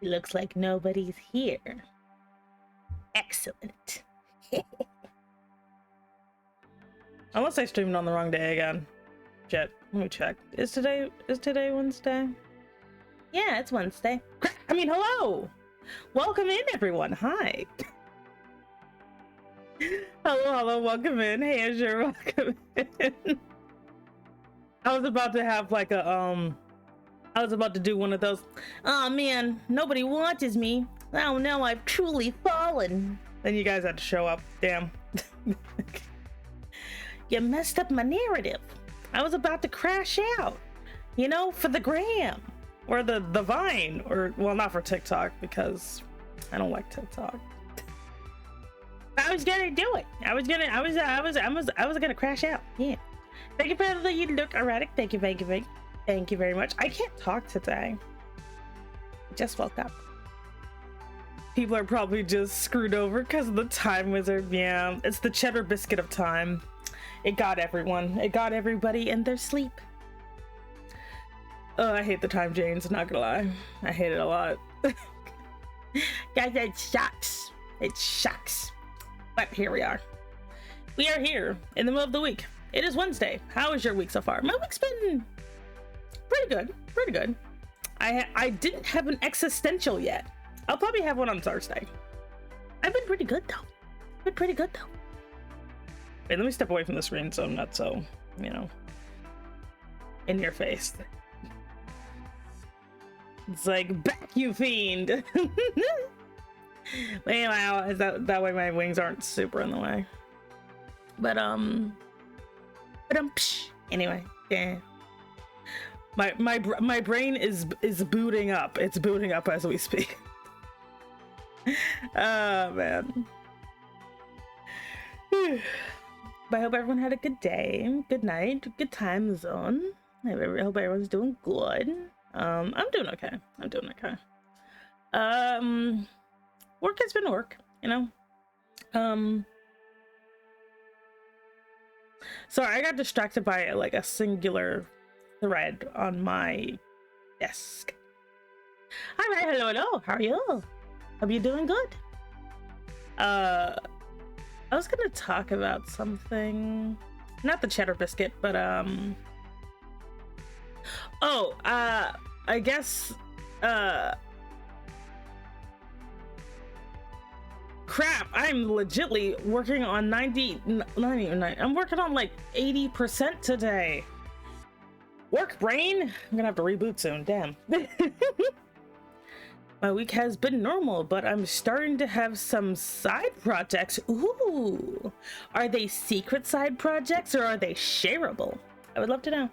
Looks like nobody's here. Excellent. Unless I streamed on the wrong day again. Shit, let me check. Is today Wednesday? Yeah, it's Wednesday. I mean, hello! Welcome in, everyone. Hi. Hello, welcome in. Hey, Azure, welcome in. I was about to have like a, I was about to do one of those, oh man, nobody watches me. Oh no, I've truly fallen. Then you guys had to show up. Damn. You messed up my narrative. I was about to crash out, you know, for the gram or the Vine, or well, not for TikTok because I don't like TikTok. I was gonna do it. I was gonna crash out. Yeah. Thank you for the you look erratic. Thank you very much. I can't talk today. I just woke up. People are probably just screwed over because of the time wizard. Yeah, it's the cheddar biscuit of time. It got everyone. It got everybody in their sleep. Oh, I hate the time Janes, not gonna lie. I hate it a lot. Guys, it sucks. It sucks. But here we are. We are here in the middle of the week. It is Wednesday. How is your week so far? My week's been pretty good. Pretty good. I didn't have an existential yet. I'll probably have one on Thursday. I've been pretty good though. Wait, let me step away from the screen so I'm not so, you know, in your face. It's like, back you fiend. Wow, that way my wings aren't super in the way. But anyway, yeah. My brain is booting up. It's booting up as we speak. Oh man. But I hope everyone had a good day, good night, good time zone. I hope everyone's doing good. I'm doing okay. Work has been work, you know. Sorry, I got distracted by like a singular thread on my desk. All right, hello. How are you? Hope you're doing good. I was gonna talk about something, not the cheddar biscuit, but I guess crap, I'm legitly working on 99. I'm working on like 80% today. Work brain. I'm gonna have to reboot soon. Damn. My week has been normal, but I'm starting to have some side projects. Ooh, are they secret side projects or are they shareable? I would love to know.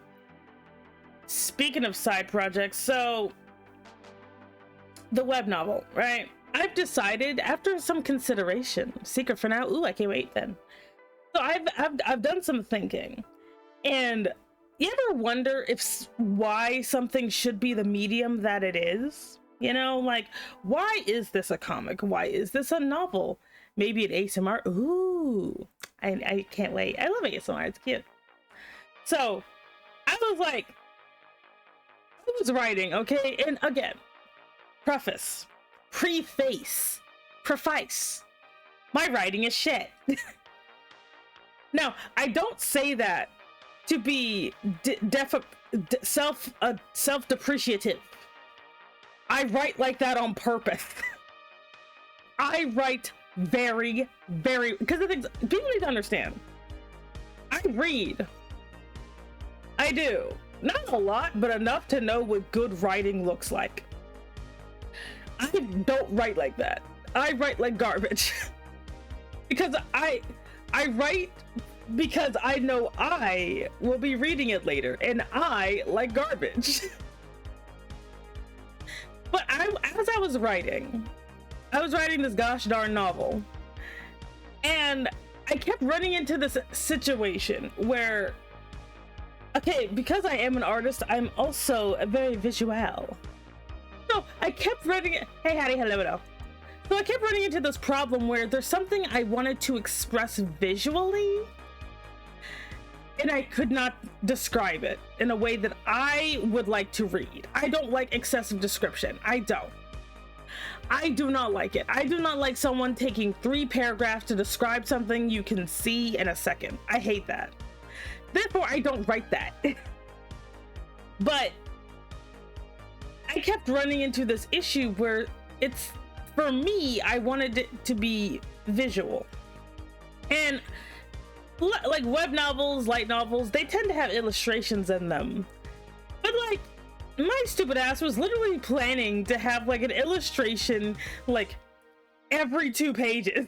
Speaking of side projects, so the web novel, right? I've decided after some consideration, secret for now. Ooh, I can't wait then. So I've done some thinking, and you ever wonder if why something should be the medium that it is? You know, like, why is this a comic? Why is this a novel? Maybe an ASMR. Ooh, I can't wait. I love ASMR. It's cute. So I was like, I was writing, okay, and again, preface. My writing is shit. Now, I don't say that to be self-depreciative. I write like that on purpose. I write very, because the things people need to understand. I read. I do. Not a lot, but enough to know what good writing looks like. I don't write like that. I write like garbage. Because I write because I know I will be reading it later, and I like garbage. But as I was writing this gosh darn novel, and I kept running into this situation where, okay, because I am an artist, I'm also very visual. So I kept running it. Hey, Hattie, hello. So I kept running into this problem where there's something I wanted to express visually, and I could not describe it in a way that I would like to read. I don't like excessive description. I don't. I do not like it. I do not like someone taking 3 paragraphs to describe something you can see in a second. I hate that. Therefore, I don't write that. But I kept running into this issue where it's, for me, I wanted it to be visual. And like web novels, light novels, they tend to have illustrations in them. But like, my stupid ass was literally planning to have like an illustration like every 2 pages.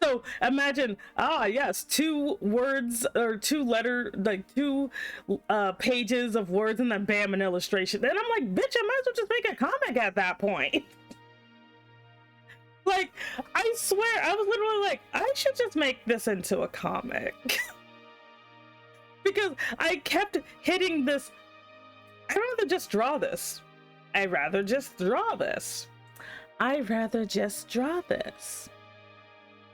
So imagine, yes, 2 words or 2 letter, like 2 pages of words, and then bam, an illustration. And I'm like, bitch, I might as well just make a comic at that point. Like, I swear, I was literally like, I should just make this into a comic. Because I kept hitting this, I'd rather just draw this. I'd rather just draw this. I'd rather just draw this.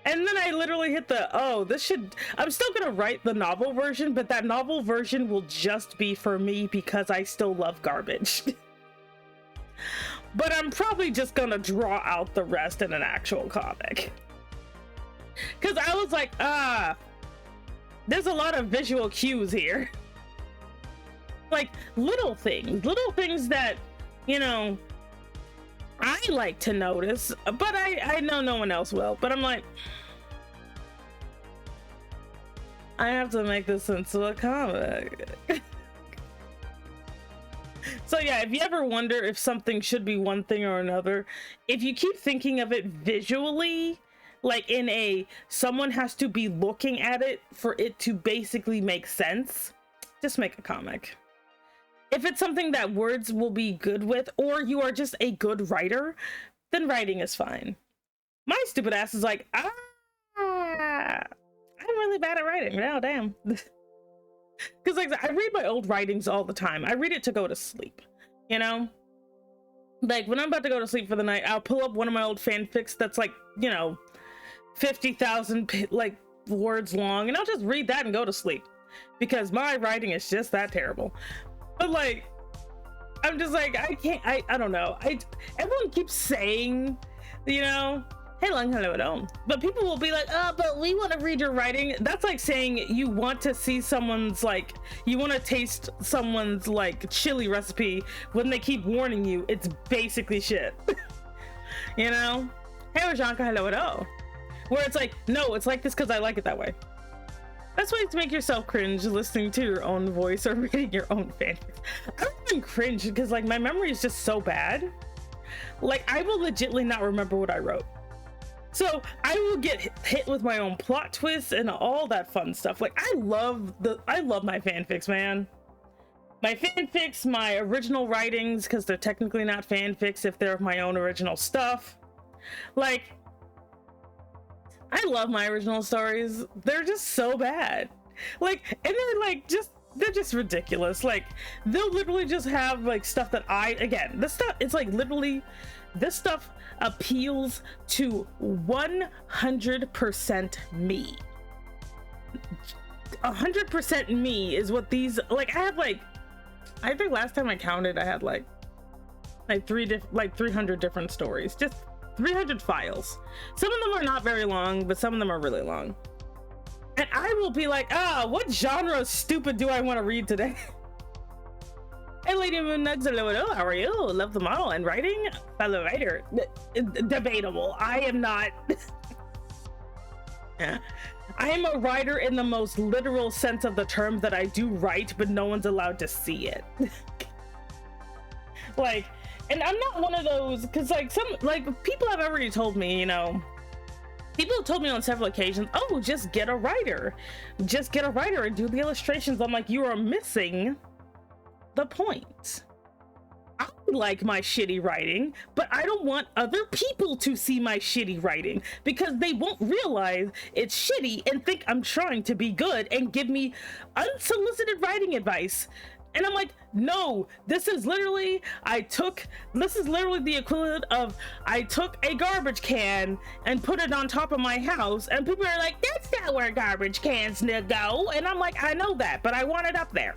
And then I literally hit the, I'm still gonna write the novel version, but that novel version will just be for me because I still love garbage. But I'm probably just gonna draw out the rest in an actual comic. Because I was like, there's a lot of visual cues here. Like little things that, you know, I like to notice, but I know no one else will. But I'm like, I have to make this into a comic. So yeah, if you ever wonder if something should be one thing or another, if you keep thinking of it visually, like in a, someone has to be looking at it for it to basically make sense, just make a comic. If it's something that words will be good with, or you are just a good writer, then writing is fine. My stupid ass is like, I'm really bad at writing. Oh, damn. Because like, I read my old writings all the time. I read it to go to sleep, you know? Like when I'm about to go to sleep for the night, I'll pull up one of my old fanfics that's like, you know, 50,000 like words long, and I'll just read that and go to sleep. Because my writing is just that terrible. But like, I'm just like, I don't know. Everyone keeps saying, you know, hey, long, hello. But people will be like, but we want to read your writing. That's like saying you want to see someone's like, you want to taste someone's like chili recipe when they keep warning you it's basically shit. You know? Hey, Rajanka, hello. Where it's like, no, it's like this because I like it that way. That's why to make yourself cringe listening to your own voice or reading your own fanfics. I don't even cringe because like my memory is just so bad. Like I will legitimately not remember what I wrote. So I will get hit with my own plot twists and all that fun stuff. Like I love my fanfics, man. My fanfics, my original writings, because they're technically not fanfics if they're my own original stuff. Like, I love my original stories. They're just so bad. Like, and they're just ridiculous. Like, they'll literally just have like stuff that this stuff, it's like literally, this stuff appeals to 100% me. 100% me is what these, like, I have like, I think last time I counted, I had like 300 different stories, just 300 files. Some of them are not very long, but some of them are really long. And I will be like, what genre of stupid do I want to read today? Hey, Lady Moon Nugs, hello, how are you? Love the model and writing. Fellow writer, debatable. I am not. I am a writer in the most literal sense of the term, that I do write, but no one's allowed to see it. Like, and I'm not one of those, because like people have already told me, you know, people have told me on several occasions, oh, just get a writer and do the illustrations. I'm like, you are missing the point. I like my shitty writing, but I don't want other people to see my shitty writing, because they won't realize it's shitty and think I'm trying to be good and give me unsolicited writing advice. And I'm like, no, this is literally the equivalent of I took a garbage can and put it on top of my house, and people are like, that's not where garbage cans go. And I'm like, I know that, but I want it up there.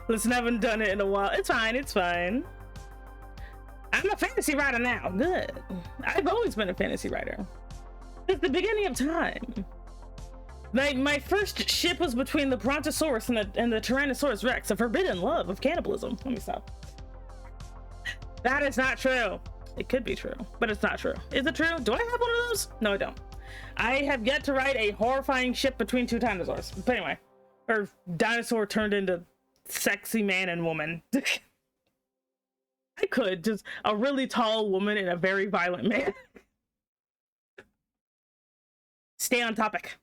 Listen, I haven't done it in a while. It's fine. I'm a fantasy writer now. Good. I've always been a fantasy writer. Since the beginning of time. My first ship was between the Brontosaurus and the Tyrannosaurus Rex, a forbidden love of cannibalism. Let me stop. That is not true. It could be true, but it's not true. Is it true? Do I have one of those? No, I don't. I have yet to write a horrifying ship between two dinosaurs. But anyway, or dinosaur turned into sexy man and woman. I could, just a really tall woman and a very violent man. Stay on topic.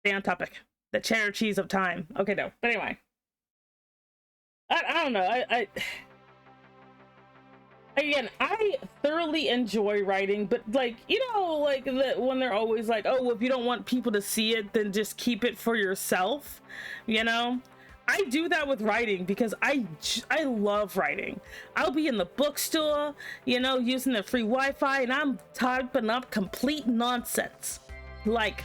Stay on topic. The cheddar cheese of time. Okay, no. But anyway. I don't know. Again, I thoroughly enjoy writing, but like, you know, like when they're always like, oh, if you don't want people to see it, then just keep it for yourself, you know? I do that with writing because I love writing. I'll be in the bookstore, you know, using the free Wi-Fi, and I'm typing up complete nonsense. Like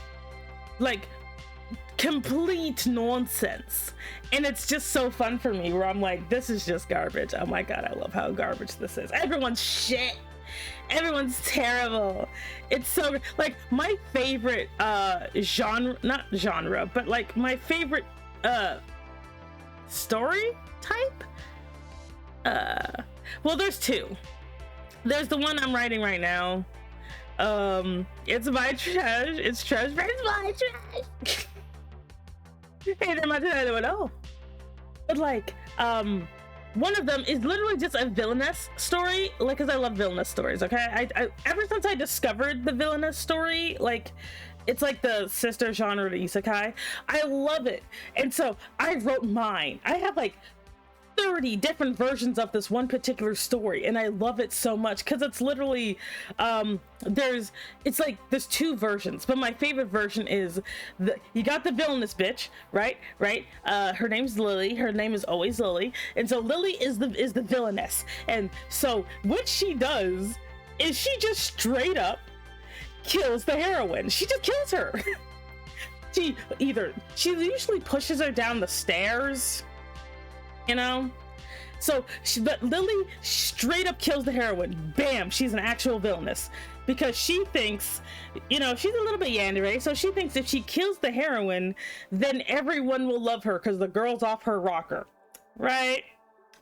complete nonsense. And it's just so fun for me where I'm like, this is just garbage. Oh my God, I love how garbage this is. Everyone's shit. Everyone's terrible. It's so, like, my favorite genre, not genre, but like my favorite story type. Well, there's two. There's the one I'm writing right now. It's my trash. It's trash, but it's my trash. Hey, they're my trash. Oh, but like, one of them is literally just a villainous story. Like, cause I love villainous stories. Okay, I ever since I discovered the villainous story, like, it's like the sister genre to isekai. I love it, and so I wrote mine. I have like 30 different versions of this one particular story, and I love it so much because it's literally there's two versions, but my favorite version is you got the villainous bitch, right? Her name's Lily. Her name is always Lily, and so Lily is the villainess. And so what she does is she just straight up kills the heroine. She just kills her. she usually pushes her down the stairs, you know? So but Lily straight up kills the heroine. Bam, she's an actual villainess because she thinks, you know, she's a little bit yandere, so she thinks if she kills the heroine, then everyone will love her because the girl's off her rocker, right?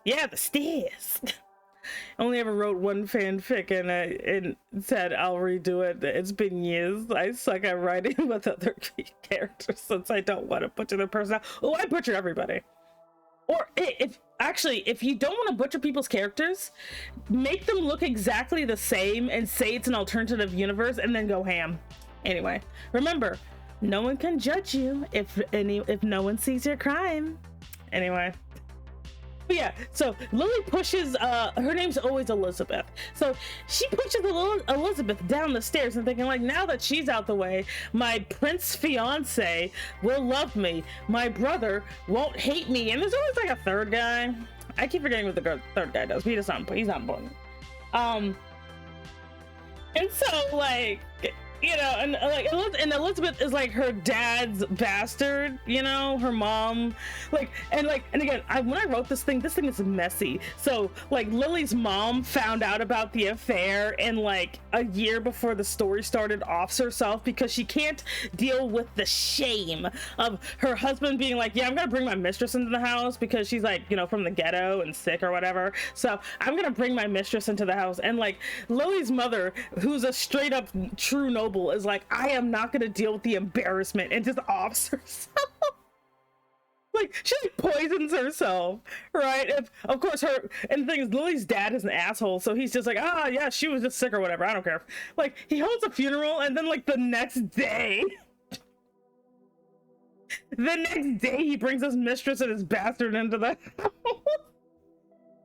Yeah, the stairs. Only ever wrote one fanfic and said I'll redo it. It's been years. I suck at writing with other characters since I don't want to butcher their personality. Oh, I butcher everybody. Or if you don't want to butcher people's characters, make them look exactly the same and say it's an alternative universe and then go ham. Anyway, remember, no one can judge you if no one sees your crime. Anyway. But yeah, so Lily pushes, her name's always Elizabeth. So she pushes Elizabeth down the stairs and thinking like, now that she's out the way, my prince fiance will love me. My brother won't hate me. And there's always like a third guy. I keep forgetting what the third guy does. He's not important. And so like, you know, and Elizabeth is like her dad's bastard, you know, her mom, and again, when I wrote this thing is messy. So like Lily's mom found out about the affair and like a year before the story started offs herself because she can't deal with the shame of her husband being like, yeah, I'm gonna bring my mistress into the house because she's like, you know, from the ghetto and sick or whatever. So I'm gonna bring my mistress into the house. And like Lily's mother, who's a straight up true noble, is like, I am not gonna deal with the embarrassment, and just offs herself. Like she like poisons herself, right? Of course and the thing is, Lily's dad is an asshole, so he's just like, yeah, she was just sick or whatever, I don't care. Like he holds a funeral, and then like the next day he brings his mistress and his bastard into the house.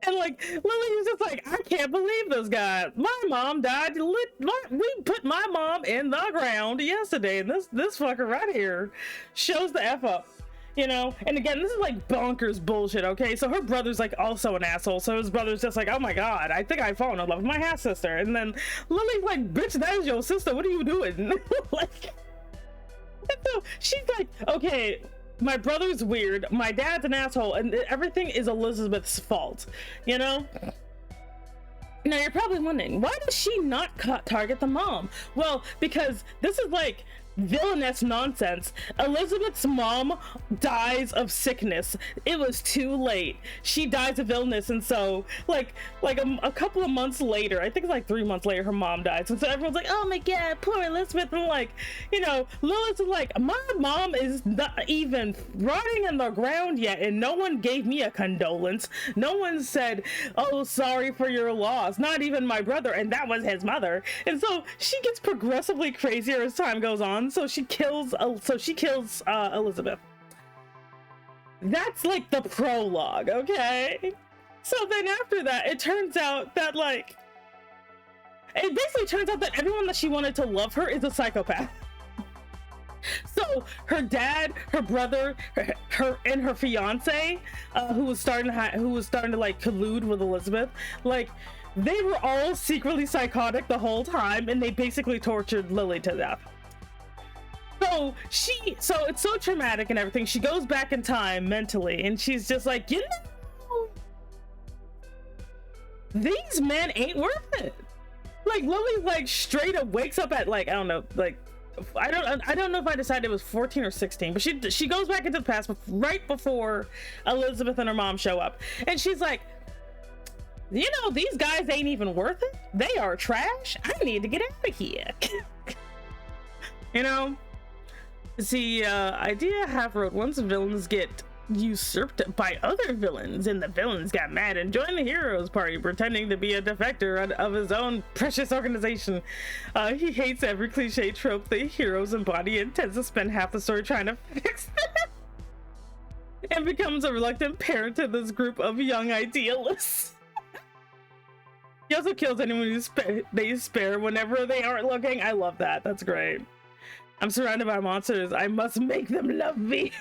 And like Lily was just like, I can't believe this guy. My mom died. We put my mom in the ground yesterday, and this fucker right here shows the F up, you know. And again, this is like bonkers bullshit. Okay, so her brother's like also an asshole. So his brother's just like, oh my god, I think I've fallen in love with my half sister. And then Lily's like, bitch, that is your sister. What are you doing? Like, and so she's like, okay, my brother's weird, my dad's an asshole, and everything is Elizabeth's fault, you know? Now you're probably wondering, why does she not target the mom? Well, because this is like villainous nonsense. Elizabeth's mom dies of sickness. It was too late. She dies of illness, and so like a couple of months later, I think it's like 3 months later, her mom dies, and so everyone's like, oh my god, poor Elizabeth. And like, you know, Lilith is like, my mom is not even rotting in the ground yet, and no one gave me a condolence. No one said, oh, sorry for your loss. Not even my brother, and that was his mother. And so she gets progressively crazier as time goes on. So she kills Elizabeth. That's like the prologue, okay? So then after that, it turns out that like, it basically turns out that everyone that she wanted to love her is a psychopath. So her dad, her brother, her and her fiance, who was starting to like collude with Elizabeth, like they were all secretly psychotic the whole time, and they basically tortured Lily to death. So it's so traumatic and everything. She goes back in time mentally, and she's just like, you know, these men ain't worth it. Like Lily, like straight up wakes up at like, I don't know, like I don't know if I decided it was 14 or 16, but she goes back into the past right before Elizabeth and her mom show up, and she's like, you know, these guys ain't even worth it. They are trash. I need to get out of here. You know. The idea half-wrote, once villains get usurped by other villains, and the villains got mad and joined the heroes party, pretending to be a defector of his own precious organization. He hates every cliche trope the heroes embody and tends to spend half the story trying to fix them, and becomes a reluctant parent to this group of young idealists. He also kills anyone they spare whenever they aren't looking. I love that. That's great. I'm surrounded by monsters. I must make them love me.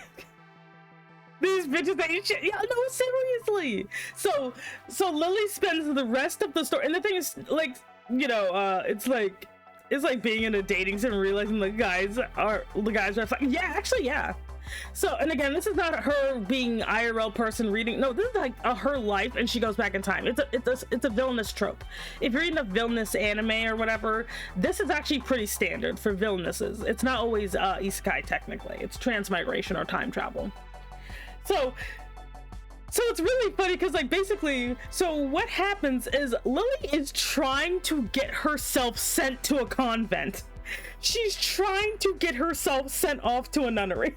These bitches ain't shit. Yeah, no, seriously. So Lily spends the rest of the story, and the thing is, like, you know, it's like being in a dating sim and realizing the guys are fine. Yeah, actually, yeah. So, and again, this is not her being IRL person reading. No, this is like her life, and she goes back in time. It's a villainous trope. If you're reading a villainous anime or whatever, this is actually pretty standard for villainesses. It's not always isekai technically. It's transmigration or time travel. So it's really funny because, like, basically, so what happens is Lily is trying to get herself sent to a convent. She's trying to get herself sent off to a nunnery.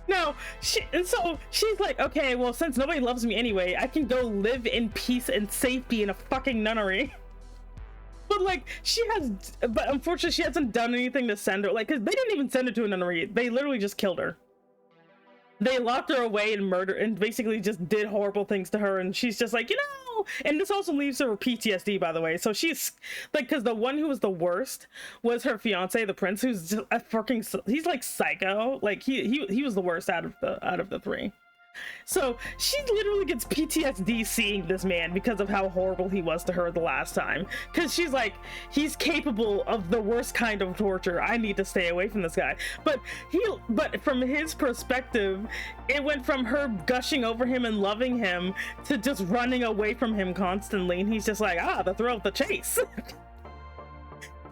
No, so she's like, okay, well, since nobody loves me anyway, I can go live in peace and safety in a fucking nunnery. But like, but unfortunately, she hasn't done anything to send her. Like, cause they didn't even send her to a nunnery. They literally just killed her. They locked her away and murdered, and basically just did horrible things to her. And she's just like, you know, and this also leaves her with PTSD, by the way. So she's like, because the one who was the worst was her fiance, the prince, who's just a fucking, he's like psycho. Like he was the worst out of the three. So she literally gets PTSD seeing this man because of how horrible he was to her the last time. Because she's like, he's capable of the worst kind of torture. I need to stay away from this guy. But from his perspective, it went from her gushing over him and loving him to just running away from him constantly. And he's just like, the thrill of the chase.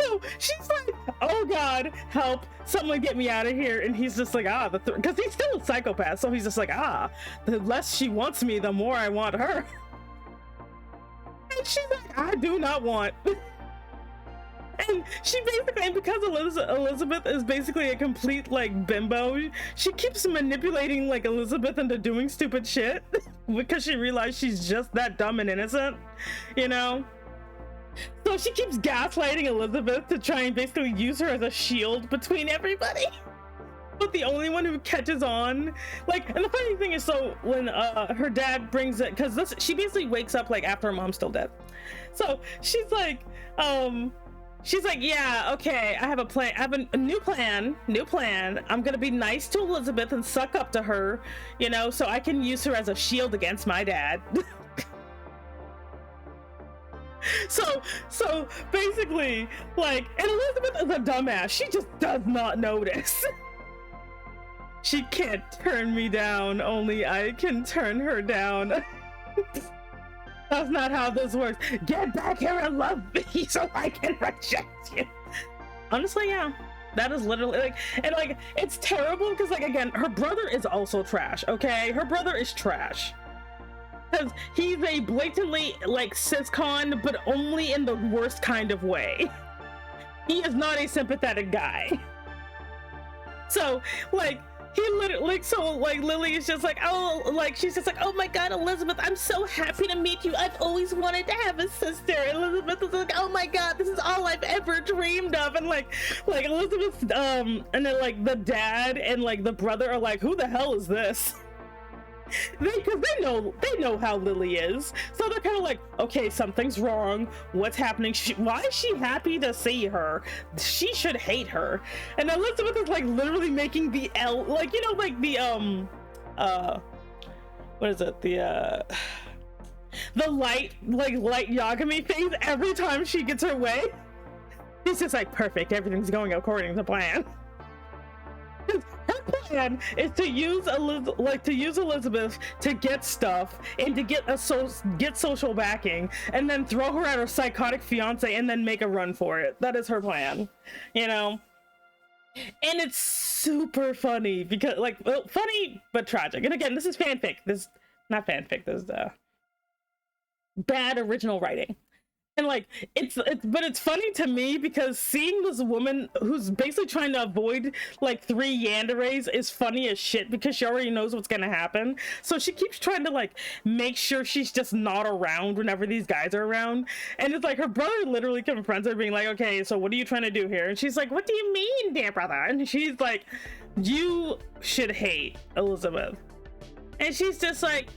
So she's like, oh god, help, someone get me out of here. And he's just like, because he's still a psychopath, so he's just like, the less she wants me, the more I want her. And she's like, I do not want. And she basically, and because Elizabeth is basically a complete like bimbo, she keeps manipulating like Elizabeth into doing stupid shit because she realized she's just that dumb and innocent, you know? So she keeps gaslighting Elizabeth to try and basically use her as a shield between everybody. But the only one who catches on, like, and the funny thing is, so when her dad brings it, because she basically wakes up like after her mom's still dead. So she's like, yeah, okay, I have a plan. I have a new plan. I'm gonna be nice to Elizabeth and suck up to her, you know, so I can use her as a shield against my dad. So basically, like, and Elizabeth is a dumbass. She just does not notice. She can't turn me down, only I can turn her down. That's not how this works. Get back here and love me so I can reject you. Honestly, yeah. That is literally like, and like, it's terrible because like, again, her brother is also trash, okay? Her brother is trash. Because he's a blatantly like ciscon, but only in the worst kind of way. He is not a sympathetic guy. So like, he literally, like, so like Lily is just like, oh, like she's just like, oh my god, Elizabeth, I'm so happy to meet you. I've always wanted to have a sister. Elizabeth is like, oh my god, this is all I've ever dreamed of. And like Elizabeth, and then like the dad and like the brother are like, who the hell is this? Because they know how Lily is, so they're kind of like, okay, something's wrong. What's happening? Why is she happy to see her? She should hate her. And Elizabeth is like literally making the L, like, you know, like the what is it? The light Yagami face every time she gets her way. It's just like, perfect. Everything's going according to plan. Her plan is to use Elizabeth to get stuff and to get social backing, and then throw her at her psychotic fiance and then make a run for it. That is her plan, you know. And it's super funny because, like, well, funny but tragic. And again, this is fanfic. This not fanfic. This is bad original writing. And like, it's funny to me because seeing this woman who's basically trying to avoid like 3 yanderes is funny as shit because she already knows what's gonna happen. So she keeps trying to like make sure she's just not around whenever these guys are around. And it's like her brother literally confronts her being like, okay, so what are you trying to do here? And she's like, what do you mean, dear brother? And she's like, you should hate Elizabeth. And she's just like,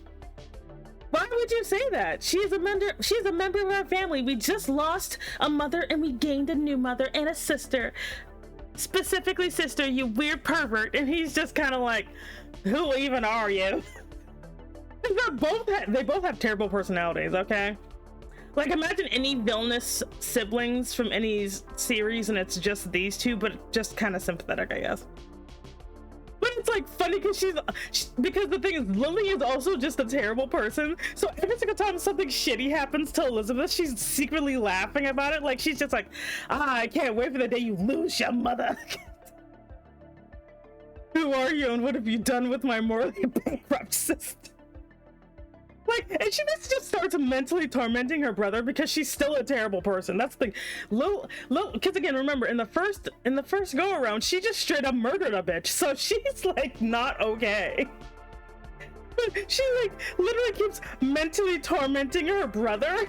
why would you say that? She's a member of our family. We just lost a mother and we gained a new mother and a sister. Specifically sister, you weird pervert. And he's just kind of like, who even are you? They both have terrible personalities, okay? Like, imagine any villainous siblings from any series and it's just these two, but just kind of sympathetic, I guess. But it's like funny because because the thing is, Lily is also just a terrible person. So every single time something shitty happens to Elizabeth, she's secretly laughing about it. Like, she's just like, I can't wait for the day you lose your mother. Who are you and what have you done with my morally bankrupt sister? Like, and she just starts mentally tormenting her brother because she's still a terrible person. That's the thing. Because again, remember, in the first go around, she just straight up murdered a bitch. So she's like not okay. But she like literally keeps mentally tormenting her brother.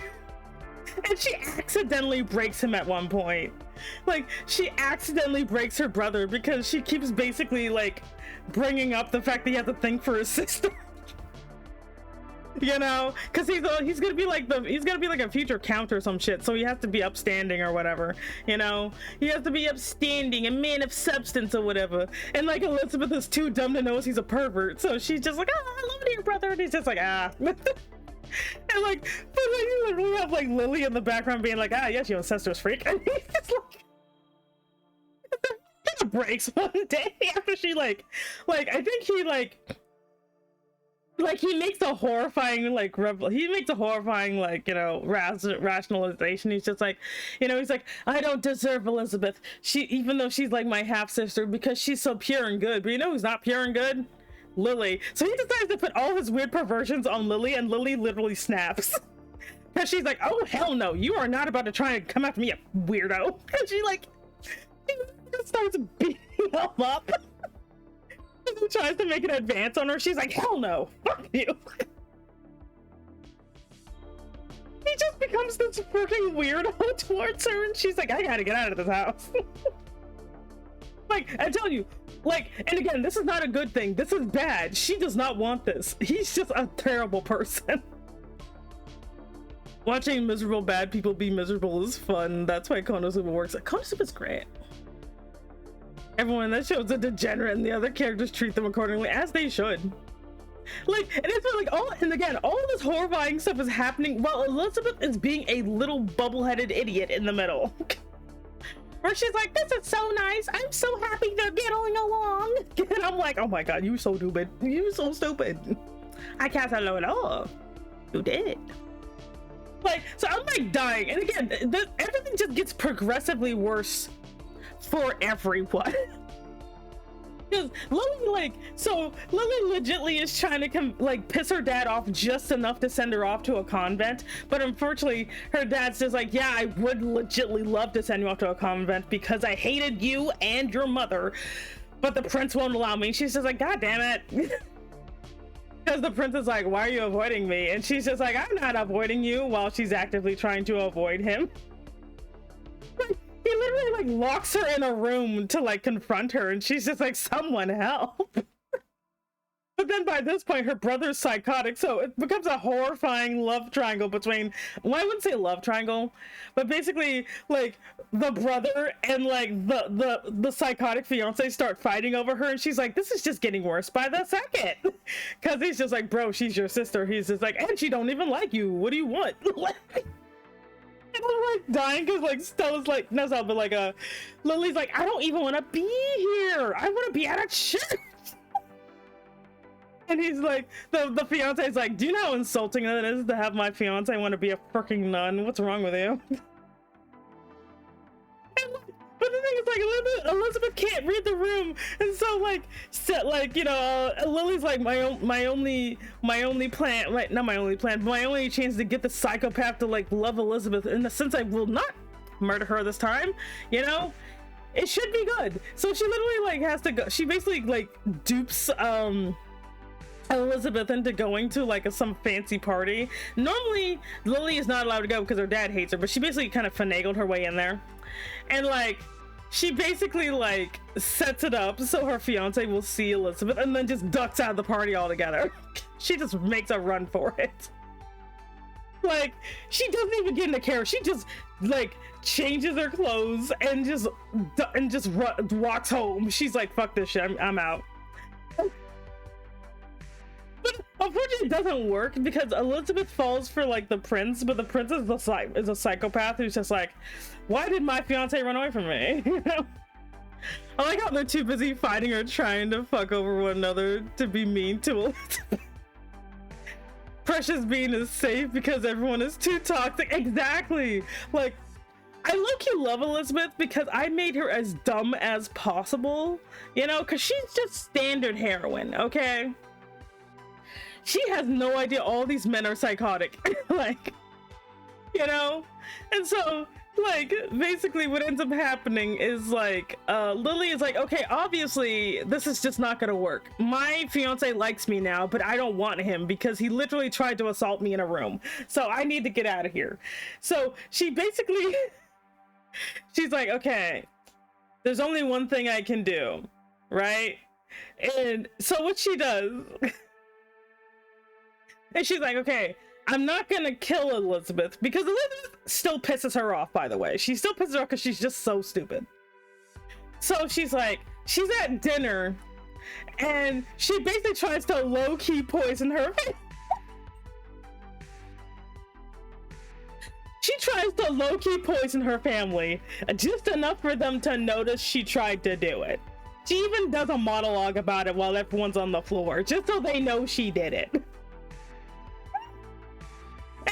And she accidentally breaks him at one point. Like, she accidentally breaks her brother because she keeps basically like bringing up the fact that he has a thing for his sister. You know, because he's gonna be like a future count or some shit, so he has to be upstanding or whatever, you know. He has to be upstanding, a man of substance or whatever. And like, Elizabeth is too dumb to know he's a pervert, so she's just like, oh, I love it, your brother. And he's just like, ah. And like, but like, you literally have like Lily in the background being like, ah, yes, you incestuous freak. And he's just like breaks one day after she like I think he he makes a horrifying you know, rationalization. He's just like, you know, he's like, I don't deserve Elizabeth, even though she's like my half sister, because she's so pure and good. But you know who's not pure and good? Lily. So he decides to put all his weird perversions on Lily, and Lily literally snaps because she's like, oh hell no, you are not about to try and come after me, you weirdo. And she starts beating him up. He tries to make an advance on her. She's like, hell no, fuck you. He just becomes this freaking weirdo towards her, and she's like, I gotta get out of this house. Like, I tell you, like, and again, this is not a good thing. This is bad. She does not want this. He's just a terrible person. Watching miserable bad people be miserable is fun. That's why Konosuba works. Konosuba is great. Everyone in that show is a degenerate, and the other characters treat them accordingly, as they should. Like, and it's like all this horrifying stuff is happening while Elizabeth is being a little bubble-headed idiot in the middle. Where she's like, this is so nice, I'm so happy they're getting along. And I'm like, oh my god, you so stupid. You so stupid. I can't hello at all. You did. Like, so I'm like dying, and again, everything just gets progressively worse for everyone. Because Lily, Lily legitly is trying to piss her dad off just enough to send her off to a convent, but unfortunately her dad's just like, yeah, I would legitly love to send you off to a convent because I hated you and your mother, but the prince won't allow me. And she's just like, god damn it. Because the prince is like, why are you avoiding me? And she's just like, I'm not avoiding you, while she's actively trying to avoid him. He literally locks her in a room to confront her, and she's just like, someone help. But then by this point her brother's psychotic, so it becomes a horrifying love triangle between, well, I wouldn't say love triangle, but basically the brother and the psychotic fiance start fighting over her, and she's like, this is just getting worse by the second. Because he's just like, bro, she's your sister. He's just like, and she don't even like you, what do you want? And I'm dying because Stella's no, Stella, but Lily's like, I don't even want to be here, I want to be at a church. And he's like, the fiance's like, do you know how insulting that is to have my fiance want to be a freaking nun? What's wrong with you? But the thing is, Elizabeth can't read the room, and so Lily's like, my only plan, not my only plan, but my only chance to get the psychopath to love Elizabeth, in the sense I will not murder her this time, it should be good. So she literally has to go. She basically dupes Elizabeth into going to some fancy party. Normally Lily is not allowed to go because her dad hates her, but she basically kind of finagled her way in there, and she basically sets it up so her fiance will see Elizabeth and then just ducks out of the party altogether. She just makes a run for it. She doesn't even get in the car. She just changes her clothes and just walks home. She's like, fuck this shit, I'm out. But unfortunately it doesn't work because Elizabeth falls for the prince, but the prince is a psychopath who's just like, why did my fiance run away from me? I like how they're too busy fighting or trying to fuck over one another to be mean to Elizabeth. Precious Bean is safe because everyone is too toxic. Exactly. I low-key love Elizabeth because I made her as dumb as possible, because she's just standard heroine, okay? She has no idea all these men are psychotic. And so basically what ends up happening is Lily is like, okay, obviously this is just not gonna work. My fiance likes me now, but I don't want him because he literally tried to assault me in a room, so I need to get out of here. So she basically she's like, okay, there's only one thing I can do, right? And so what she does and she's like, okay, I'm not gonna kill Elizabeth, because Elizabeth still pisses her off, by the way. She still pisses her off because she's just so stupid. So she's at dinner, and she basically tries to low-key poison her. She tries to low-key poison her family, just enough for them to notice she tried to do it. She even does a monologue about it while everyone's on the floor, just so they know she did it.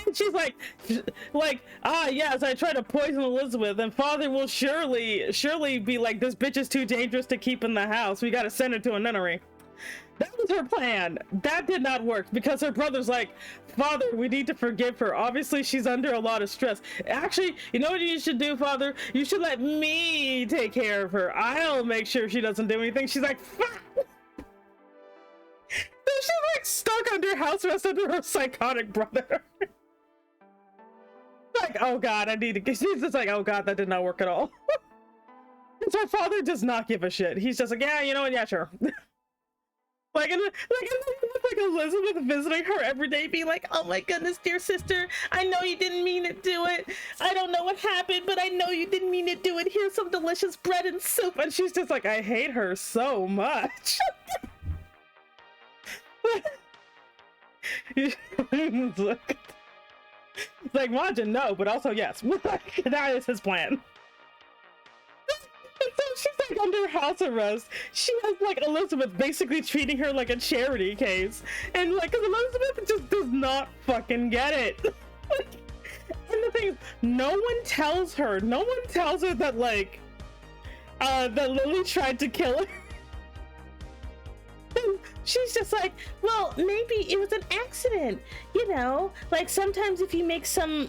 And she's like, yes, I tried to poison Elizabeth, and father will surely be like, this bitch is too dangerous to keep in the house. We gotta send her to a nunnery. That was her plan. That did not work because her brother's like, father, we need to forgive her. Obviously, she's under a lot of stress. Actually, you know what you should do, father? You should let me take care of her. I'll make sure she doesn't do anything. She's like, fuck. She's stuck under house arrest under her psychotic brother. Oh god, I need to get. She's just like, oh god, that did not work at all. And so her father does not give a shit. He's just like, yeah, you know what, yeah, sure. And Elizabeth visiting her every day, being like, oh my goodness, dear sister, I know you didn't mean to do it. I don't know what happened, but I know you didn't mean to do it. Here's some delicious bread and soup. And she's just like, I hate her so much. Look. It's like, Rajan, no, but also yes. That is his plan. And so she's under house arrest. She has Elizabeth basically treating her like a charity case, and because Elizabeth just does not fucking get it. thing is, no one tells her that like that Lily tried to kill her. She's just like, well, maybe it was an accident, you know, like sometimes if you make some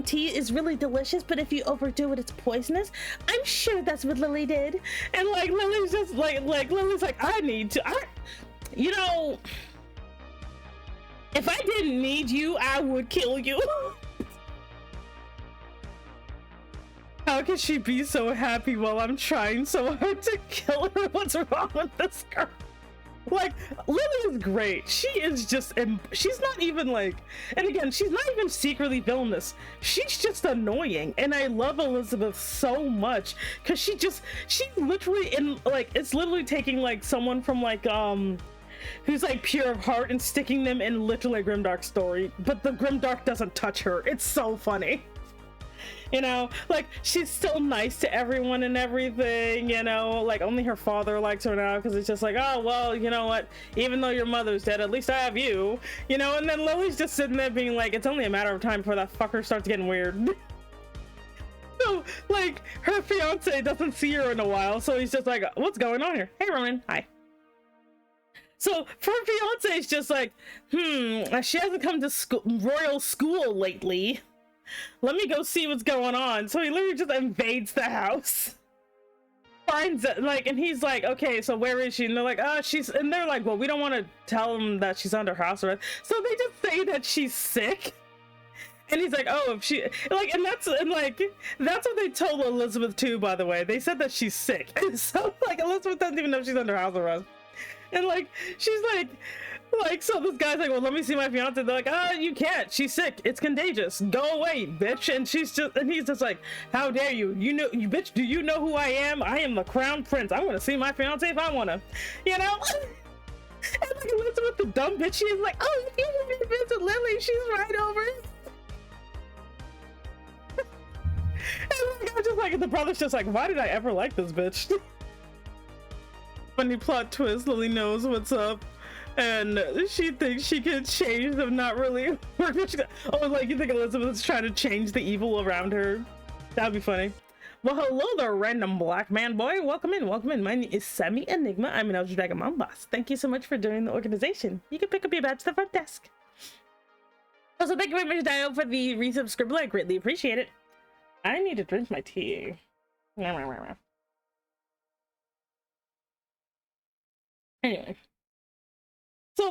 tea is really delicious, but if you overdo it, it's poisonous. I'm sure that's what Lily did. And like Lily's just like Lily's like, you know, if I didn't need you, I would kill you. How can she be so happy while I'm trying so hard to kill her? What's wrong with this girl? Like, Lily is great. She is just, she's not even like, and again, she's not even secretly villainous. She's just annoying. And I love Elizabeth so much because she literally it's literally taking like someone from like, who's like pure of heart and sticking them in literally a grimdark story, but the grimdark doesn't touch her. It's so funny. You know, like she's still nice to everyone and everything, you know, like only her father likes her now because it's just like, oh, well, you know what, even though your mother's dead, at least I have you, you know. And then Lily's just sitting there being like, it's only a matter of time before that fucker starts getting weird. So like her fiance doesn't see her in a while, so he's just like, what's going on here? Hey Ronan, hi. So her fiance is just like, she hasn't come to royal school lately. Let me go see what's going on. So he literally just invades the house, finds it, like, and he's like, okay, so where is she? And they're like, and they're like, well, we don't want to tell them that she's under house arrest, so they just say that she's sick. And he's like, oh, if she, like, and that's what they told Elizabeth too, by the way. They said that she's sick. So like Elizabeth doesn't even know she's under house arrest. And like she's like, so this guy's like, well, let me see my fiance. They're like, you can't, she's sick, it's contagious, go away, bitch. And he's just like, how dare you, you bitch, do you know who I am? I am the crown prince. I'm gonna see my fiance if I wanna, you know. And like Elizabeth, the dumb bitch, she's like, oh, if you want to visit Lily, she's right over. And like, I'm just like, the brother's just like, why did I ever like this bitch? Funny plot twist, Lily knows what's up. And she thinks she can change them, not really. Oh, like you think Elizabeth's trying to change the evil around her? That'd be funny. Well, hello there, random black man boy. Welcome in, welcome in. My name is Sammy Enigma. I'm an Elder Dragon Mom boss. Thank you so much for joining the organization. You can pick up your badge at the front desk. Also, thank you very much, Dio, for the resubscribe. I greatly appreciate it. I need to drink my tea. Anyway. So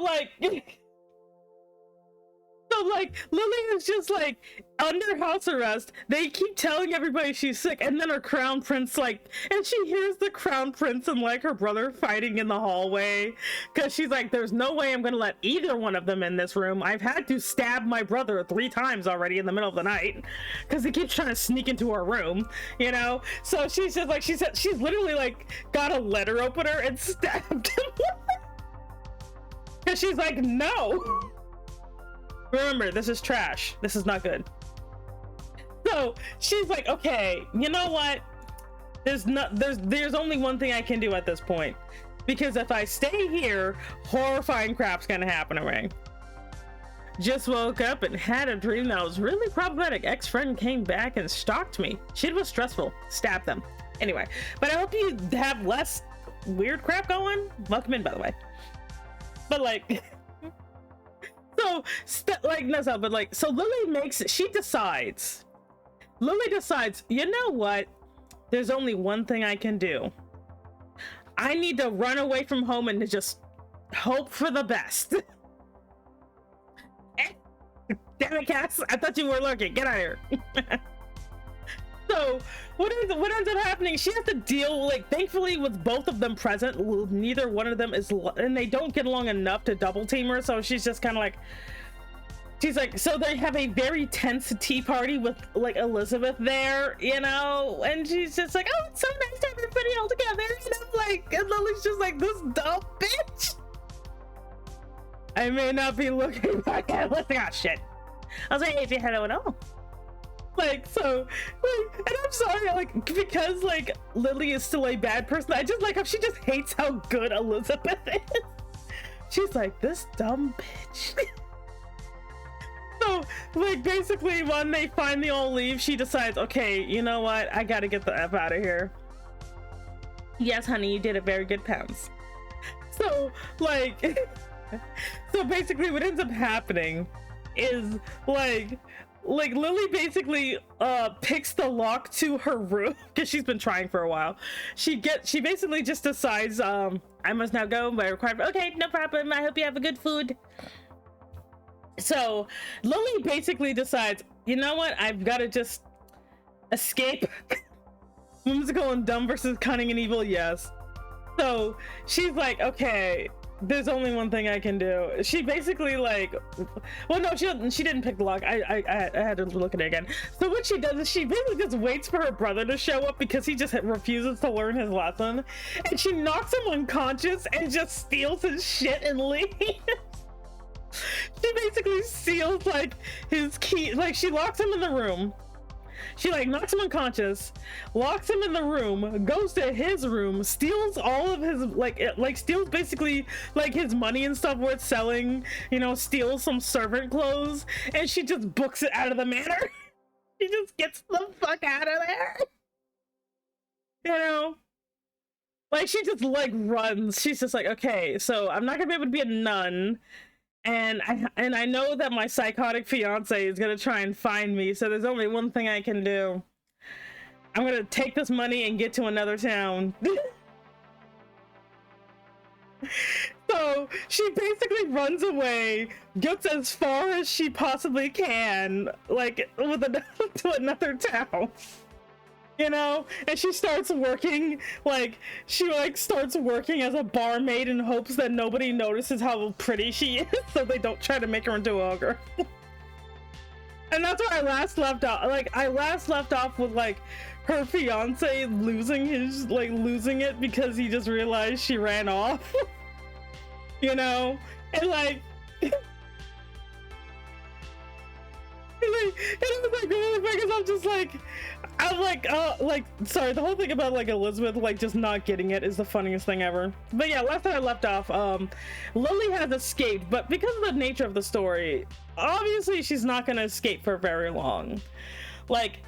Lily is just like under house arrest. They keep telling everybody she's sick, and then her crown prince and she hears the crown prince and like her brother fighting in the hallway because she's like, there's no way I'm gonna let either one of them in this room. I've had to stab my brother 3 times already in the middle of the night because he keeps trying to sneak into our room, you know. So she's just like, she's literally like got a letter opener and stabbed him. Because she's like, no. Remember, this is trash. This is not good. So she's like, okay, you know what? There's only one thing I can do at this point. Because if I stay here, horrifying crap's gonna happen to me. Just woke up and had a dream that was really problematic. Ex-friend came back and stalked me. Shit was stressful. Stabbed them. Anyway, but I hope you have less weird crap going. Welcome in, by the way. But like, so Lily decides, you know what? There's only one thing I can do. I need to run away from home and to just hope for the best. Damn it, Cass! I thought you were lurking. Get out of here. So what ends up happening? She has to deal, thankfully, with both of them present. Neither one of them is, and they don't get along enough to double team her. So she's just kind of like, she's like, so they have a very tense tea party with Elizabeth there, you know, and she's just like, oh, it's so nice to have everybody all together, you know, and Lily's just like, this dumb bitch. I may not be looking back at it. Oh shit. I was like, hey, if you had it, oh. And I'm sorry, because Lily is still a bad person, I just like how she just hates how good Elizabeth is. She's like, this dumb bitch. So like basically when they finally all leave, she decides, okay, you know what, I gotta get the F out of here. Yes, honey, you did a very good pounds. So like so basically what ends up happening is like Lily basically picks the lock to her room because she's been trying for a while. She basically just decides, I must now go by requirement. Okay, no problem, I hope you have a good food. So Lily basically decides, you know what, I've got to just escape. Whimsical and dumb versus cunning and evil, yes. So she's like, okay, there's only one thing I can do. She basically like, well, no, she didn't pick the lock. I had to look at it again. So what she does is she basically just waits for her brother to show up because he just refuses to learn his lesson, and she knocks him unconscious and just steals his shit and leaves. She basically steals like his key, like she locks him in the room. She like knocks him unconscious, locks him in the room, goes to his room, steals all of his steals basically like his money and stuff worth selling, you know, steals some servant clothes, and she just books it out of the manor. She just gets the fuck out of there. You know? Like she just like runs. She's just like, okay, so I'm not gonna be able to be a nun. And I know that my psychotic fiance is gonna try and find me, so there's only one thing I can do. I'm gonna take this money and get to another town. So she basically runs away, gets as far as she possibly can, like to another town. You know, and she starts working, like she starts working as a barmaid in hopes that nobody notices how pretty she is, so they don't try to make her into a ogre. And that's where I last left off. Like I last left off with like her fiance losing it because he just realized she ran off. You know, and like and it was like really because I'm like sorry, the whole thing about like Elizabeth like just not getting it is the funniest thing ever. But yeah, last time I left off, Lily has escaped, but because of the nature of the story, obviously she's not gonna escape for very long. Like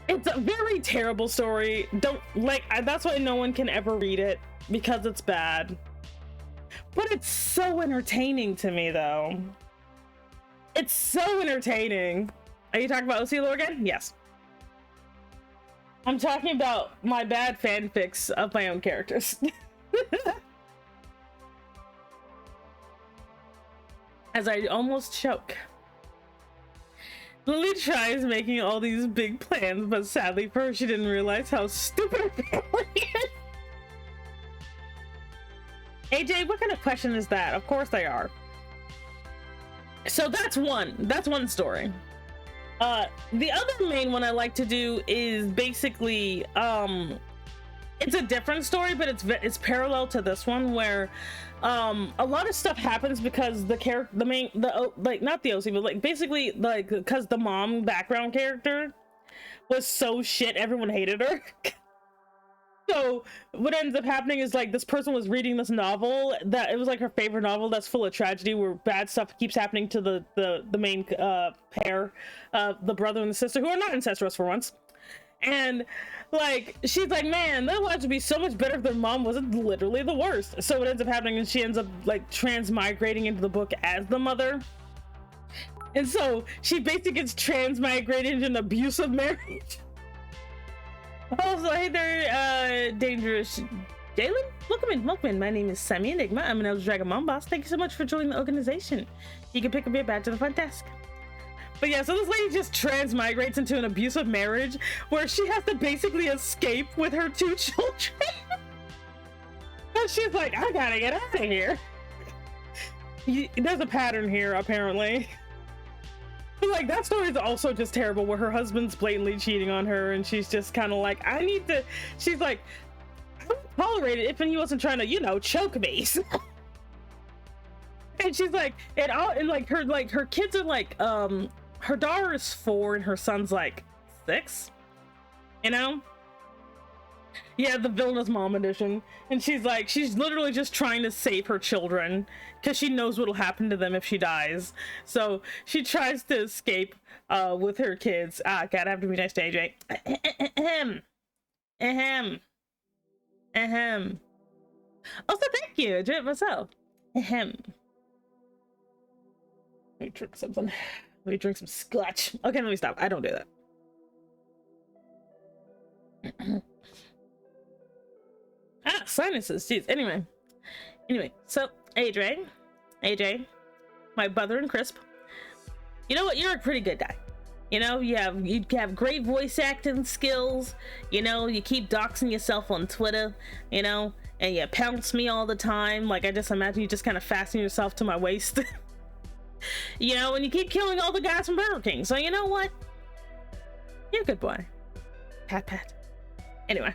it's a very terrible story. That's why no one can ever read it, because it's bad. But it's so entertaining to me though. It's so entertaining. Are you talking about OC again? Yes. I'm talking about my bad fanfics of my own characters. As I almost choke. Lily tries making all these big plans, but sadly for her, she didn't realize how stupid her family is. AJ, what kind of question is that? Of course they are. So that's one story. The other main one I like to do is basically it's a different story, but it's parallel to this one, where a lot of stuff happens because not the OC, but like basically like because the mom background character was so shit, everyone hated her. So what ends up happening is like this person was reading this novel that it was like her favorite novel that's full of tragedy, where bad stuff keeps happening to the main pair, the brother and the sister, who are not incestuous for once. And like she's like, man, their lives would be so much better if their mom wasn't literally the worst. So what ends up happening is she ends up like transmigrating into the book as the mother. And so she basically gets transmigrated into an abusive marriage. Also, hey there, Dangerous Jalen. Welcome in. My name is Sammy Enigma. I'm an Elder Dragon Mom Boss. Thank you so much for joining the organization. You can pick up your badge at the front desk. But yeah, so this lady just transmigrates into an abusive marriage where she has to basically escape with her 2 children. And she's like, I gotta get out of here. There's a pattern here, apparently. But like that story is also just terrible, where her husband's blatantly cheating on her, and she's just kind of like, she's like, I would tolerate it if he wasn't trying to, you know, choke me. And she's like, her kids are like, her daughter is 4 and her son's like 6, you know? Yeah, the villainous mom edition. And she's like, she's literally just trying to save her children because she knows what'll happen to them if she dies. So she tries to escape with her kids. God, I have to be nice to AJ. Ahem. Ahem. Ahem. Also, thank you. I did it myself. Ahem. Let me drink something. Let me drink some scotch. Okay, let me stop. I don't do that. Sinuses. Jeez. Anyway. So AJ, my butter and crisp. You know what? You're a pretty good guy. You know, you have great voice acting skills. You know, you keep doxing yourself on Twitter. You know, and you pounce me all the time. Like, I just imagine you just kind of fasten yourself to my waist. You know, and you keep killing all the guys from Burger King. So you know what? You're a good boy. Pat pat. Anyway.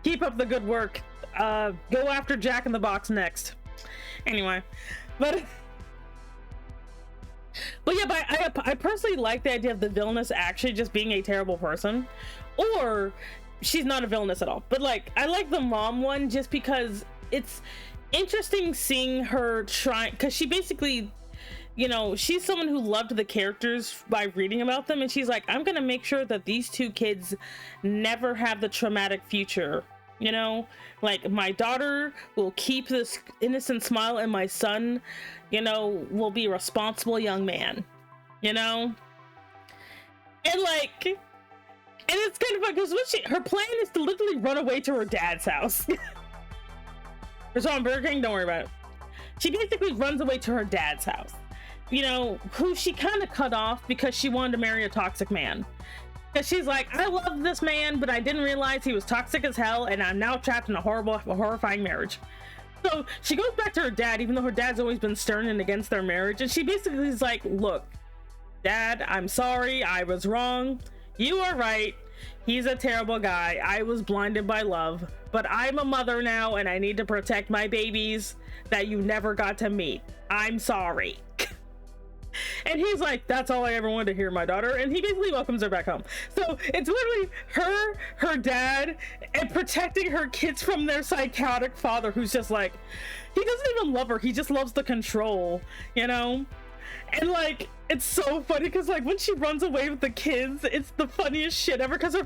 Keep up the good work. Go after Jack in the Box next. Anyway, but yeah, I personally like the idea of the villainess actually just being a terrible person, or she's not a villainess at all. But like, I like the mom one just because it's interesting seeing her try, because she basically, you know, she's someone who loved the characters by reading about them, and she's like, I'm gonna make sure that these two kids never have the traumatic future. You know, like, my daughter will keep this innocent smile, and my son, you know, will be a responsible young man, you know? And like, and it's kind of like, because her plan is to literally run away to her dad's house. There's on Burger King, don't worry about it. She basically runs away to her dad's house, you know, who she kind of cut off because she wanted to marry a toxic man. Because she's like, I love this man, but I didn't realize he was toxic as hell, and I'm now trapped in a horrifying marriage. So she goes back to her dad, even though her dad's always been stern and against their marriage, and she basically is like, look, Dad, I'm sorry, I was wrong. You are right. He's a terrible guy. I was blinded by love, but I'm a mother now, and I need to protect my babies that you never got to meet. I'm sorry. And he's like, that's all I ever wanted to hear, my daughter. And he basically welcomes her back home. So it's literally her dad, and protecting her kids from their psychotic father, who's just like, he doesn't even love her. He just loves the control, you know? And like, it's so funny because like when she runs away with the kids, it's the funniest shit ever, because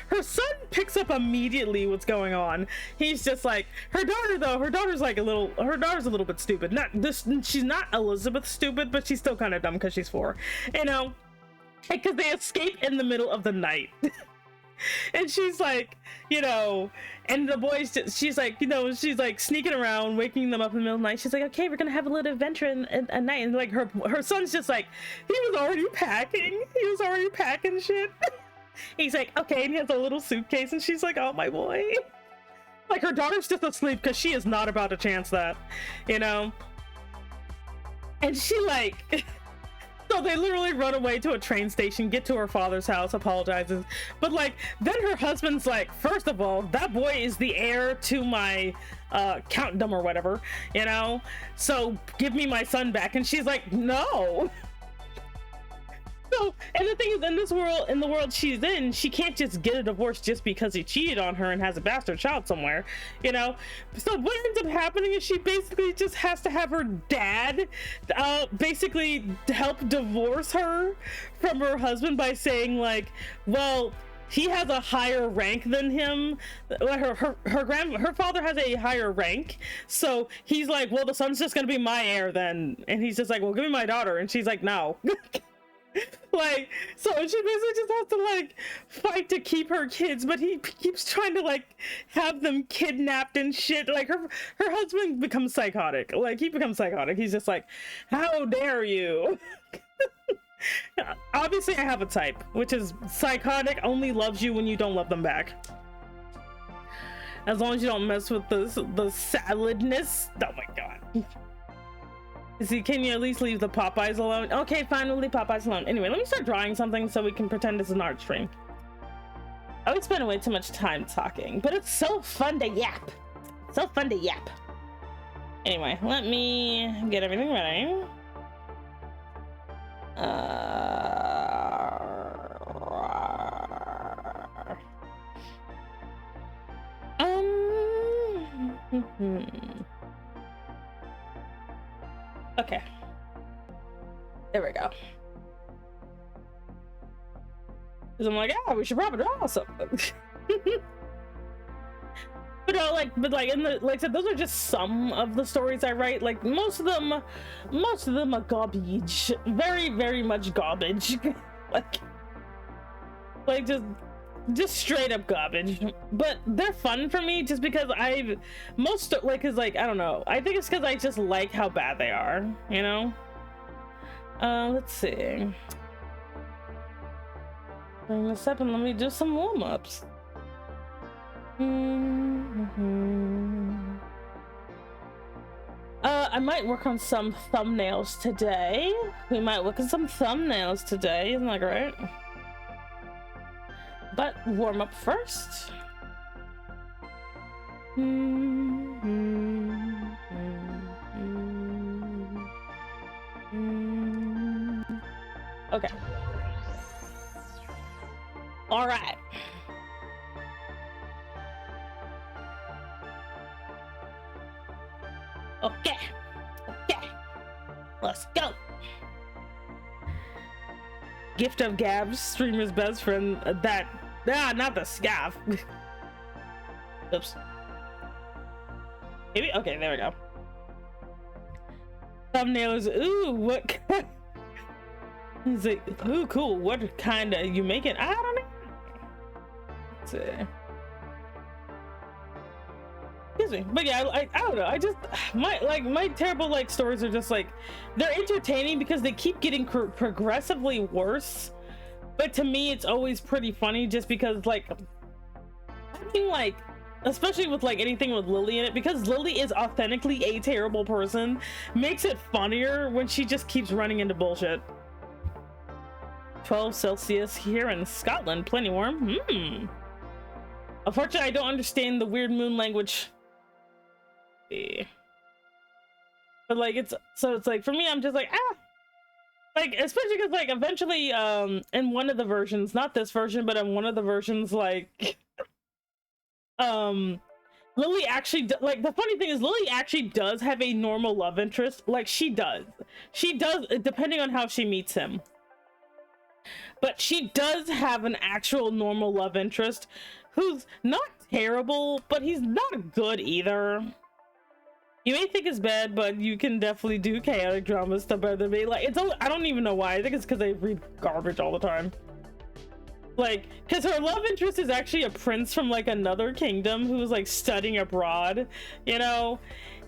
her son picks up immediately what's going on. He's just like, her daughter's like her daughter's a little bit stupid. Not this, she's not Elizabeth stupid, but she's still kind of dumb because she's 4, you know, because they escape in the middle of the night. And she's like, you know, and the boys just, she's like, you know, she's like sneaking around, waking them up in the middle of the night. She's like, okay, we're gonna have a little adventure at night. And like her son's just like, he was already packing shit. He's like, okay, and he has a little suitcase, and she's like, oh my boy. Like, her daughter's just asleep because she is not about to chance that, you know. And she like so they literally run away to a train station, get to her father's house, apologizes. But like, then her husband's like, first of all, that boy is the heir to my countdom or whatever, you know, so give me my son back. And she's like, no. So, and the thing is, in the world she's in, she can't just get a divorce just because he cheated on her and has a bastard child somewhere, you know. So what ends up happening is she basically just has to have her dad basically help divorce her from her husband by saying like, well, he has a higher rank than him. Her father has a higher rank, so he's like, well, the son's just gonna be my heir then. And he's just like, well, give me my daughter. And she's like, no. Like, so she basically just has to like fight to keep her kids, but he keeps trying to like have them kidnapped and shit. Like, her husband becomes psychotic. Like, he becomes psychotic. He's just like, how dare you. Obviously I have a type, which is psychotic, only loves you when you don't love them back. As long as you don't mess with the saladness. Oh my god. See, can you at least leave the Popeyes alone? Okay, fine, we'll leave Popeyes alone. Anyway, let me start drawing something so we can pretend it's an art stream. I would spend way too much time talking, but it's so fun to yap. So fun to yap. Anyway, let me get everything ready. Okay. There we go. Because I'm like, we should probably draw something. But no, like in the, like I said, those are just some of the stories I write. Like most of them are garbage, very, very much garbage. like just straight up garbage. But they're fun for me just because I don't know. I think it's because I just like how bad they are, you know. Let's see. Bring this up and let me do some warm-ups. I might work on some thumbnails today. We might work on some thumbnails today, isn't that great? But warm up first. Okay. All right. Okay. Let's go. Gift of Gabs, streamer's best friend. Not the scaff. Oops. Maybe. Okay, there we go. Thumbnails. Ooh, what? He's like, ooh, cool. What kind of you making? I don't know. Let's see. Excuse me, but yeah, I don't know. I just my terrible stories are just they're entertaining because they keep getting progressively worse. But to me, it's always pretty funny just because I mean especially with anything with Lily in it, because Lily is authentically a terrible person, makes it funnier when she just keeps running into bullshit. 12 Celsius here in Scotland, plenty warm. Unfortunately, I don't understand the weird moon language. But it's for me, I'm just especially because eventually in one of the versions, not this version, but in one of the versions, Lily actually the funny thing is Lily actually does have a normal love interest. She does depending on how she meets him, but she does have an actual normal love interest who's not terrible, but he's not good either. You may think it's bad, but you can definitely do chaotic drama stuff better than me. I don't even know why. I think it's because I read garbage all the time. Because her love interest is actually a prince from another kingdom who was studying abroad, you know?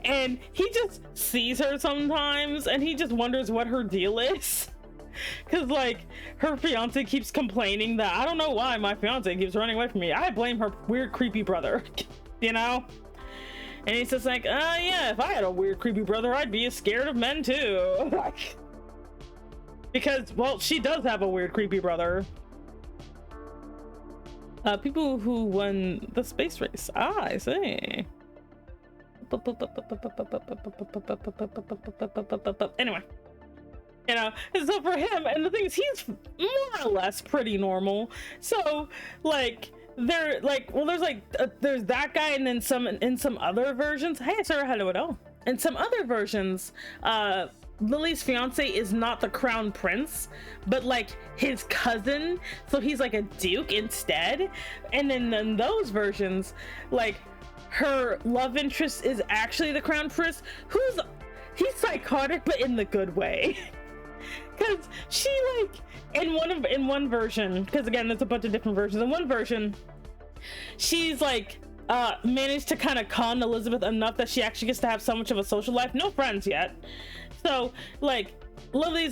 And he just sees her sometimes and he just wonders what her deal is. Because her fiance keeps complaining that I don't know why my fiance keeps running away from me. I blame her weird creepy brother, you know? And he's just yeah, if I had a weird creepy brother, I'd be scared of men too. Because, well, she does have a weird creepy brother. People who won the space race. I see. Anyway. You know, and so for him, and the thing is, he's more or less pretty normal. So, they're well, there's that guy, and then in some other versions. Hey, sir, hello. In some other versions, Lily's fiance is not the crown prince, but his cousin. So he's a duke instead. And then in those versions, her love interest is actually the crown prince, he's psychotic, but in the good way. Because she in one version, because again there's a bunch of different versions. In one version, she's managed to kind of con Elizabeth enough that she actually gets to have so much of a social life. No friends yet. So Lily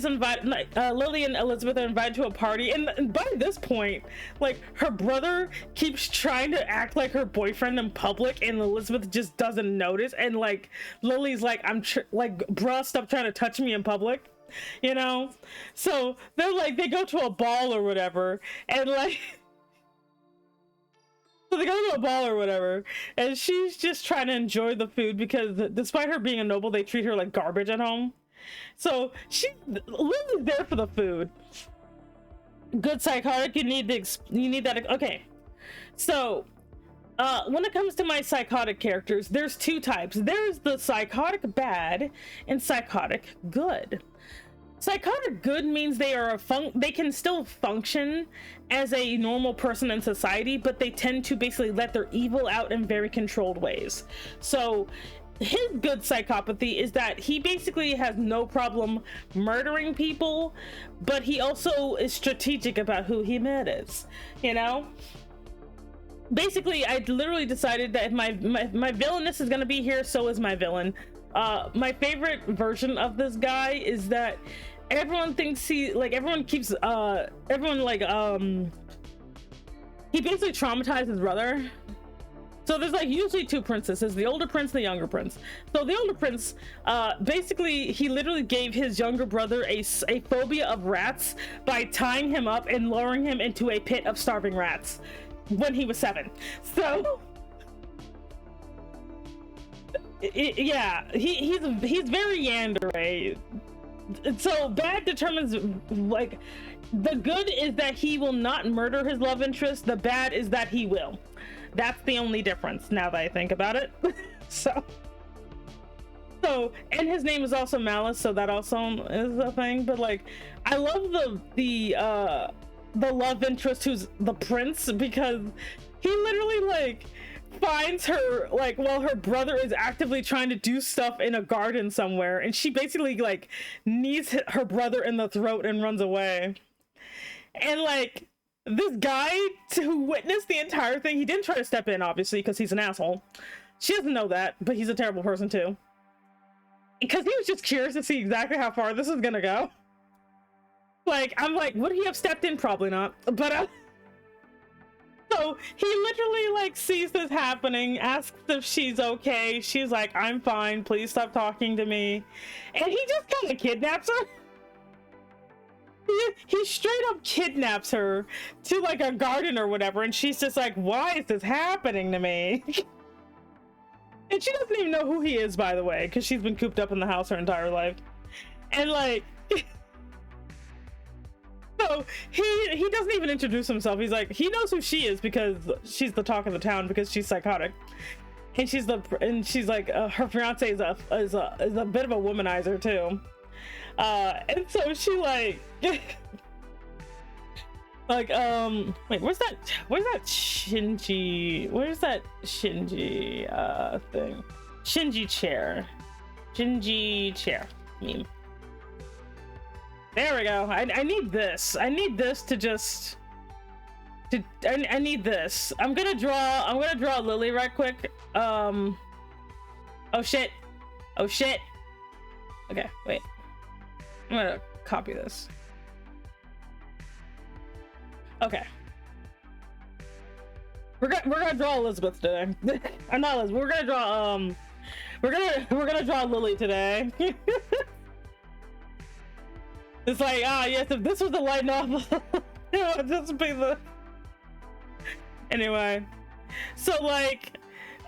and Elizabeth are invited to a party, and by this point, her brother keeps trying to act like her boyfriend in public, and Elizabeth just doesn't notice. And Lily's bruh, stop trying to touch me in public. You know, so they're they go to a ball or whatever, and so they go to a ball or whatever, and she's just trying to enjoy the food because despite her being a noble, they treat her like garbage at home. So Lily's there for the food. Good psychotic, you need that. Okay, so When it comes to my psychotic characters, there's two types. There's the psychotic bad and psychotic good. Psychotic good means they can still function as a normal person in society, but they tend to basically let their evil out in very controlled ways. So his good psychopathy is that he basically has no problem murdering people, but he also is strategic about who he murders, you know? Basically, I literally decided that if my villainess is gonna be here, so is my villain. My favorite version of this guy is that everyone thinks he like everyone keeps everyone like he basically traumatized his brother. So there's like usually two princesses, the older prince and the younger prince. So the older prince, basically he literally gave his younger brother a phobia of rats by tying him up and lowering him into a pit of starving rats when he was 7. So yeah, he's very yandere. So bad determines, like, the good is that he will not murder his love interest. The bad is that he will. That's the only difference now that I think about it. so and his name is also Malice, so that also is a thing. But like, I love the love interest who's the prince, because he literally like finds her like while her brother is actively trying to do stuff in a garden somewhere, and she basically like knees her brother in the throat and runs away. And like, this guy who witnessed the entire thing, he didn't try to step in, obviously, because he's an asshole. She doesn't know that, but he's a terrible person too, because he was just curious to see exactly how far this is gonna go. Like, I'm like, would he have stepped in? Probably not. But so he literally like sees this happening, asks if she's okay. She's like, I'm fine, please stop talking to me. And he just kind of kidnaps her. He straight up kidnaps her to like a garden or whatever, and she's just like, why is this happening to me? And she doesn't even know who he is, by the way, because she's been cooped up in the house her entire life. And like, so he doesn't even introduce himself. He's like, he knows who she is because she's the talk of the town, because she's psychotic, and she's like her fiance is a bit of a womanizer too. And so she like like wait, where's that Shinji thing? Shinji chair meme. There we go. I need this. I need this to just I need this. I'm gonna draw Lily right quick. Oh shit. Okay, wait. I'm gonna copy this. Okay. We're gonna draw Elizabeth today. I'm not Elizabeth. We're gonna draw Lily today. It's like, yes, if this was a light novel, it would just be the... Anyway. So like,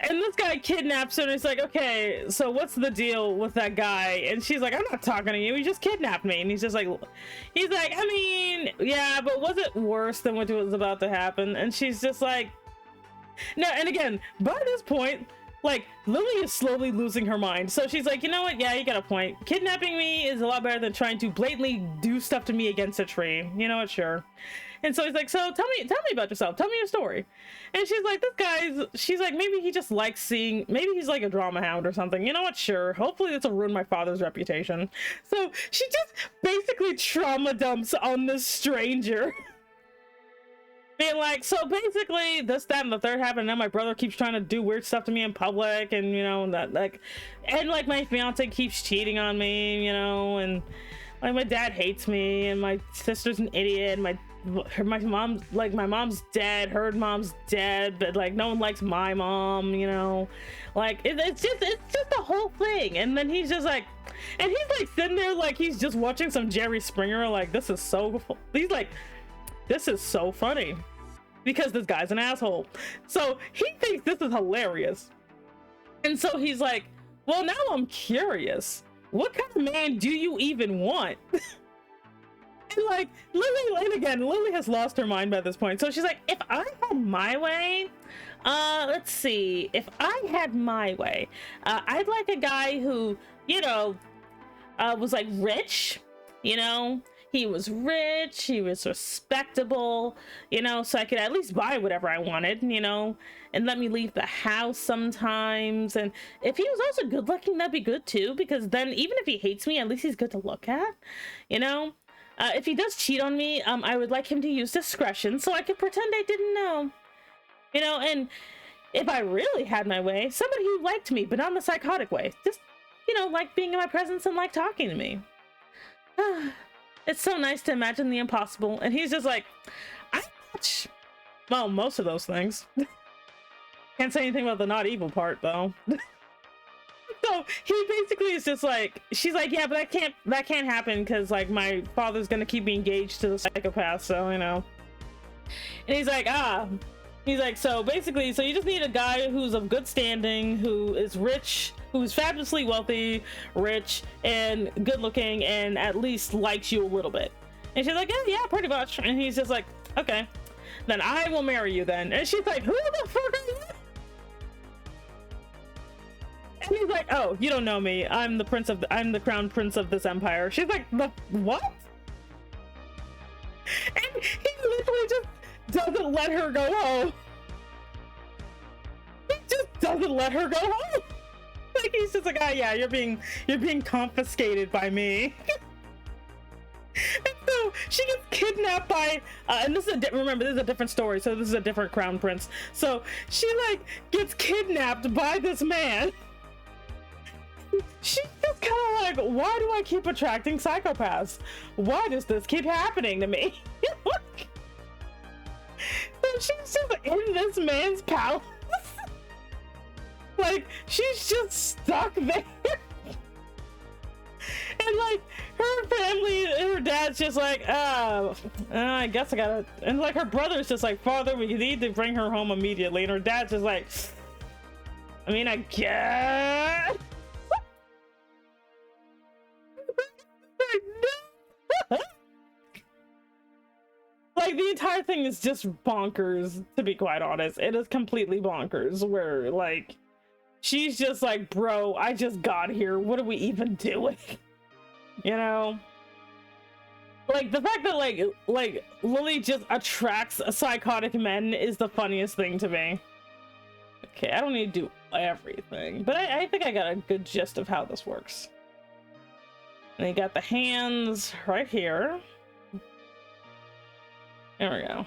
and this guy kidnaps her, and he's like, okay, so what's the deal with that guy? And she's like, I'm not talking to you, he just kidnapped me. And he's like, I mean, yeah, but was it worse than what was about to happen? And she's just like, no. And again, by this point, like, Lily is slowly losing her mind. So she's like, you know what? Yeah, you got a point. Kidnapping me is a lot better than trying to blatantly do stuff to me against a tree. You know what? Sure. And so he's like, so tell me about yourself. Tell me your story. And she's like, she's like, maybe he just likes seeing, maybe he's like a drama hound or something. You know what? Sure. Hopefully this will ruin my father's reputation. So she just basically trauma dumps on this stranger. Being like, so basically this, that, and the third happened, and then my brother keeps trying to do weird stuff to me in public, and you know, that like, and like my fiance keeps cheating on me, you know, and like my dad hates me, and my sister's an idiot, and my mom, like my mom's dead, her mom's dead, but like no one likes my mom, you know, like it's just the whole thing. And then he's just like, and he's like sitting there like he's just watching some Jerry Springer, like this is so funny because this guy's an asshole. So he thinks this is hilarious. And so he's like, well, now I'm curious. What kind of man do you even want? And like Lily has lost her mind by this point. So she's like, if I had my way, let's see, if I had my way, I'd like a guy who, you know, was like rich, you know, he was rich, he was respectable, you know, so I could at least buy whatever I wanted, you know, and let me leave the house sometimes. And if he was also good looking, that'd be good too, because then even if he hates me, at least he's good to look at, you know. If he does cheat on me, I would like him to use discretion so I could pretend I didn't know, you know. And if I really had my way, somebody who liked me, but not in the psychotic way, just, you know, like being in my presence and like talking to me. It's so nice to imagine the impossible. And he's just like, well, most of those things. Can't say anything about the not evil part though. So he basically is just like, she's like, yeah, but that can't happen because like my father's gonna keep me engaged to the psychopath, so you know. And he's like, so basically, so you just need a guy who's of good standing, who is rich, who's fabulously wealthy, rich, and good looking, and at least likes you a little bit. And she's like, yeah, pretty much. And he's just like, okay, then I will marry you then. And she's like, who the fuck are you? And he's like, oh, you don't know me. I'm the crown prince of this empire. She's like, the what? And he literally just doesn't let her go home. He just doesn't let her go home. Like he's just like, oh yeah, you're being confiscated by me. And so she gets kidnapped by and this is remember, this is a different story, so this is a different crown prince. So she like gets kidnapped by this man. She's just kind of like, why do I keep attracting psychopaths? Why does this keep happening to me? So she's just in this man's palace. Like, she's just stuck there. And like, her family and her dad's just like, I guess I gotta, and like her brother's just like, Father, we need to bring her home immediately. And her dad's just like, I mean, I guess. Like the entire thing is just bonkers, to be quite honest. It is completely bonkers, where like she's just like, bro, I just got here, what are we even doing? You know, like the fact that like Lily just attracts psychotic men is the funniest thing to me. Okay, I don't need to do everything, but I think I got a good gist of how this works. And you got the hands right here. There we go.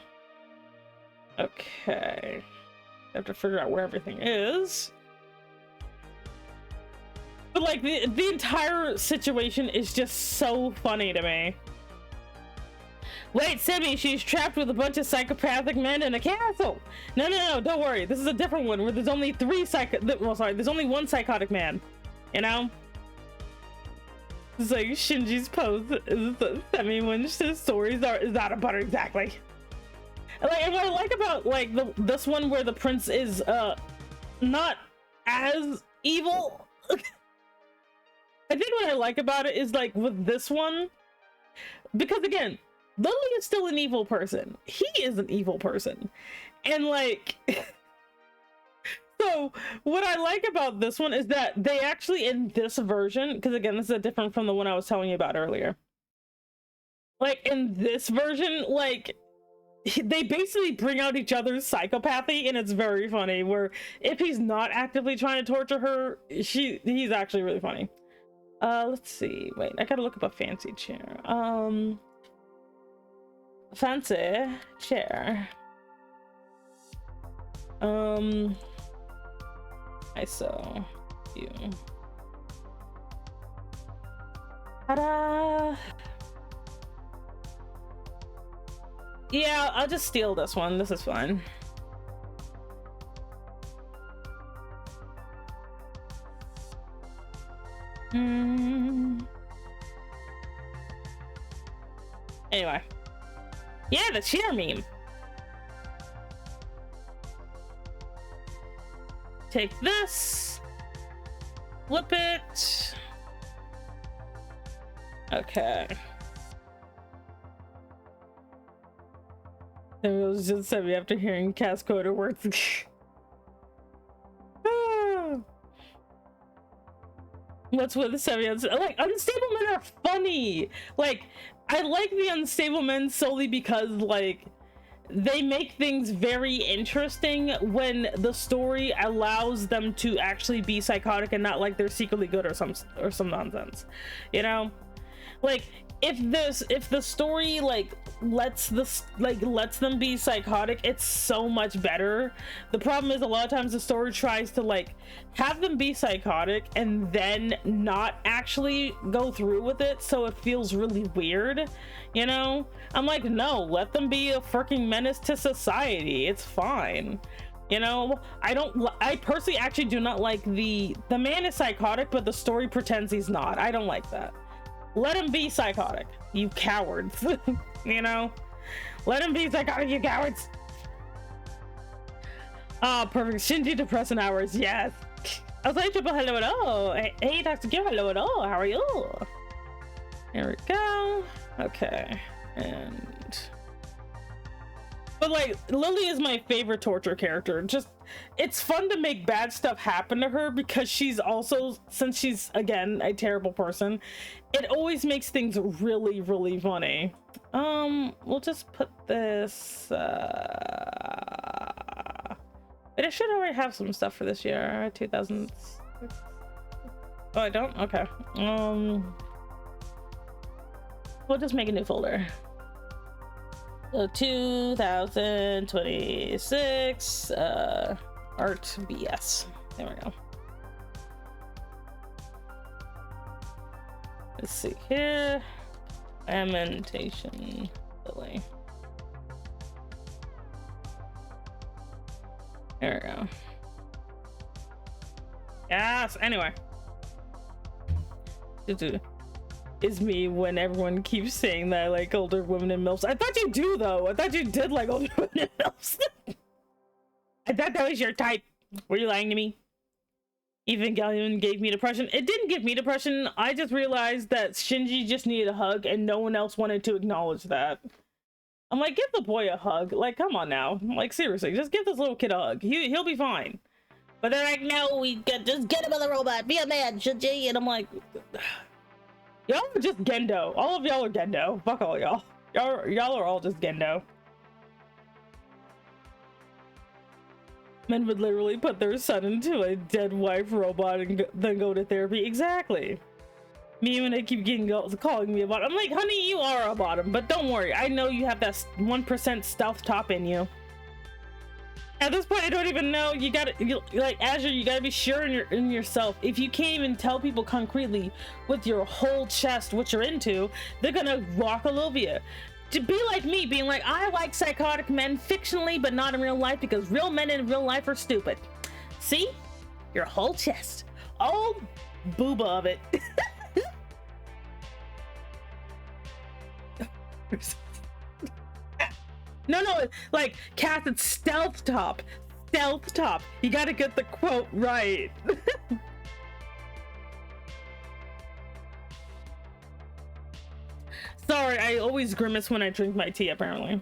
Okay. I have to figure out where everything is. But like the entire situation is just so funny to me. Wait, Simi, she's trapped with a bunch of psychopathic men in a castle. No, don't worry. This is a different one where there's only there's only one psychotic man. You know? It's like Shinji's pose is semi-winch stories is out of butter, exactly. Like, and what I like about like this one where the prince is not as evil. I think what I like about it is like with this one, because again, Lily is still an evil person. He is an evil person, and like. So what I like about this one is that they actually, in this version, because again, this is different from the one I was telling you about earlier. Like in this version, like they basically bring out each other's psychopathy, and it's very funny. Where if he's not actively trying to torture her, he's actually really funny. Let's see. Wait, I gotta look up a fancy chair. Fancy chair. I saw you. Ta-da! Yeah, I'll just steal this one. This is fine. Anyway. Yeah, the cheer meme. Take this, flip it. Okay. Samuel just sent me after hearing cast coder words. What's with the Samuel? Like, unstable men are funny. Like, I like the unstable men solely because, like, they make things very interesting when the story allows them to actually be psychotic and not like they're secretly good or some nonsense, you know? Like, if the story like lets them be psychotic, it's so much better. The problem is a lot of times the story tries to like have them be psychotic and then not actually go through with it, so it feels really weird, you know? I'm like, no, let them be a freaking menace to society. It's fine, you know? I personally actually do not like the man is psychotic but the story pretends he's not. I don't like that. Let him be psychotic, you cowards. You know, let him be psychotic, you cowards. Oh, perfect. Shinji depressing hours, yes. I was like, triple hello at all. Hey, Dr. Gil, hello at all. How are you? There we go. Okay, and but like Lily is my favorite torture character. Just, it's fun to make bad stuff happen to her because she's also, since she's again a terrible person, it always makes things really, really funny. We'll just put this but I should already have some stuff for this year. 2000. Oh, I don't? Okay. We'll just make a new folder. So 2026 art BS. There we go. Let's see here. Lamentation Lily. There we go. Yes, anyway. Is me when everyone keeps saying that I like older women and MILFs. I thought you do though. I thought you did like older women and MILFs. I thought that was your type. Were you lying to me? Evangelion gave me depression. It didn't give me depression. I just realized that Shinji just needed a hug and no one else wanted to acknowledge that. I'm like, give the boy a hug. Like, come on now. Like, seriously, just give this little kid a hug. He'll be fine. But they're like, no, just get him with a robot. Be a man, Shinji. And I'm like, y'all are just Gendo. All of y'all are Gendo. Fuck all y'all. Y'all are all just Gendo. Men would literally put their son into a dead wife robot and then go to therapy. Exactly. Me when they keep calling me a bottom. I'm like, honey, you are a bottom, but don't worry. I know you have that 1% stealth top in you. At this point, I don't even know. You gotta, like Azure, you gotta be sure in yourself. If you can't even tell people concretely with your whole chest what you're into, they're gonna rock Olivia. To be like me, being like, I like psychotic men fictionally, but not in real life because real men in real life are stupid. See? Your whole chest. Oh, booba of it. No, like, Cass, it's stealth top. Stealth top. You gotta get the quote right. Sorry, I always grimace when I drink my tea, apparently.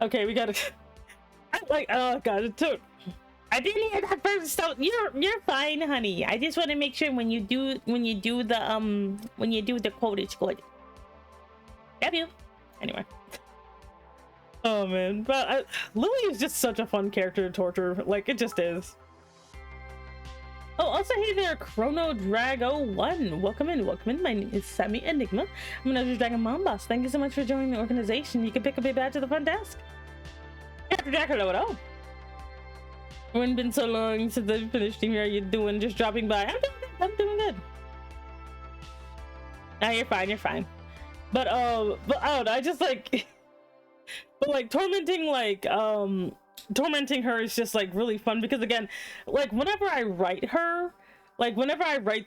Okay, we gotta... like, oh god, it took... I didn't hear that first stuff. You're fine, honey. I just want to make sure when you do the quote, it's good. Love you. Anyway. Oh man, but Lily is just such a fun character to torture. Like, it just is. Oh, also, hey there, Chrono Drago 1. Welcome in. My name is Sammy Enigma. I'm another Dragon Mom Boss. Thank you so much for joining the organization. You can pick up a badge at the front desk. After Jack, hello at all. It hasn't been so long since I've finished here. How you doing? Just dropping by. I'm doing good. Ah, you're fine. But I just like, but like tormenting her is just like really fun because again, like whenever I write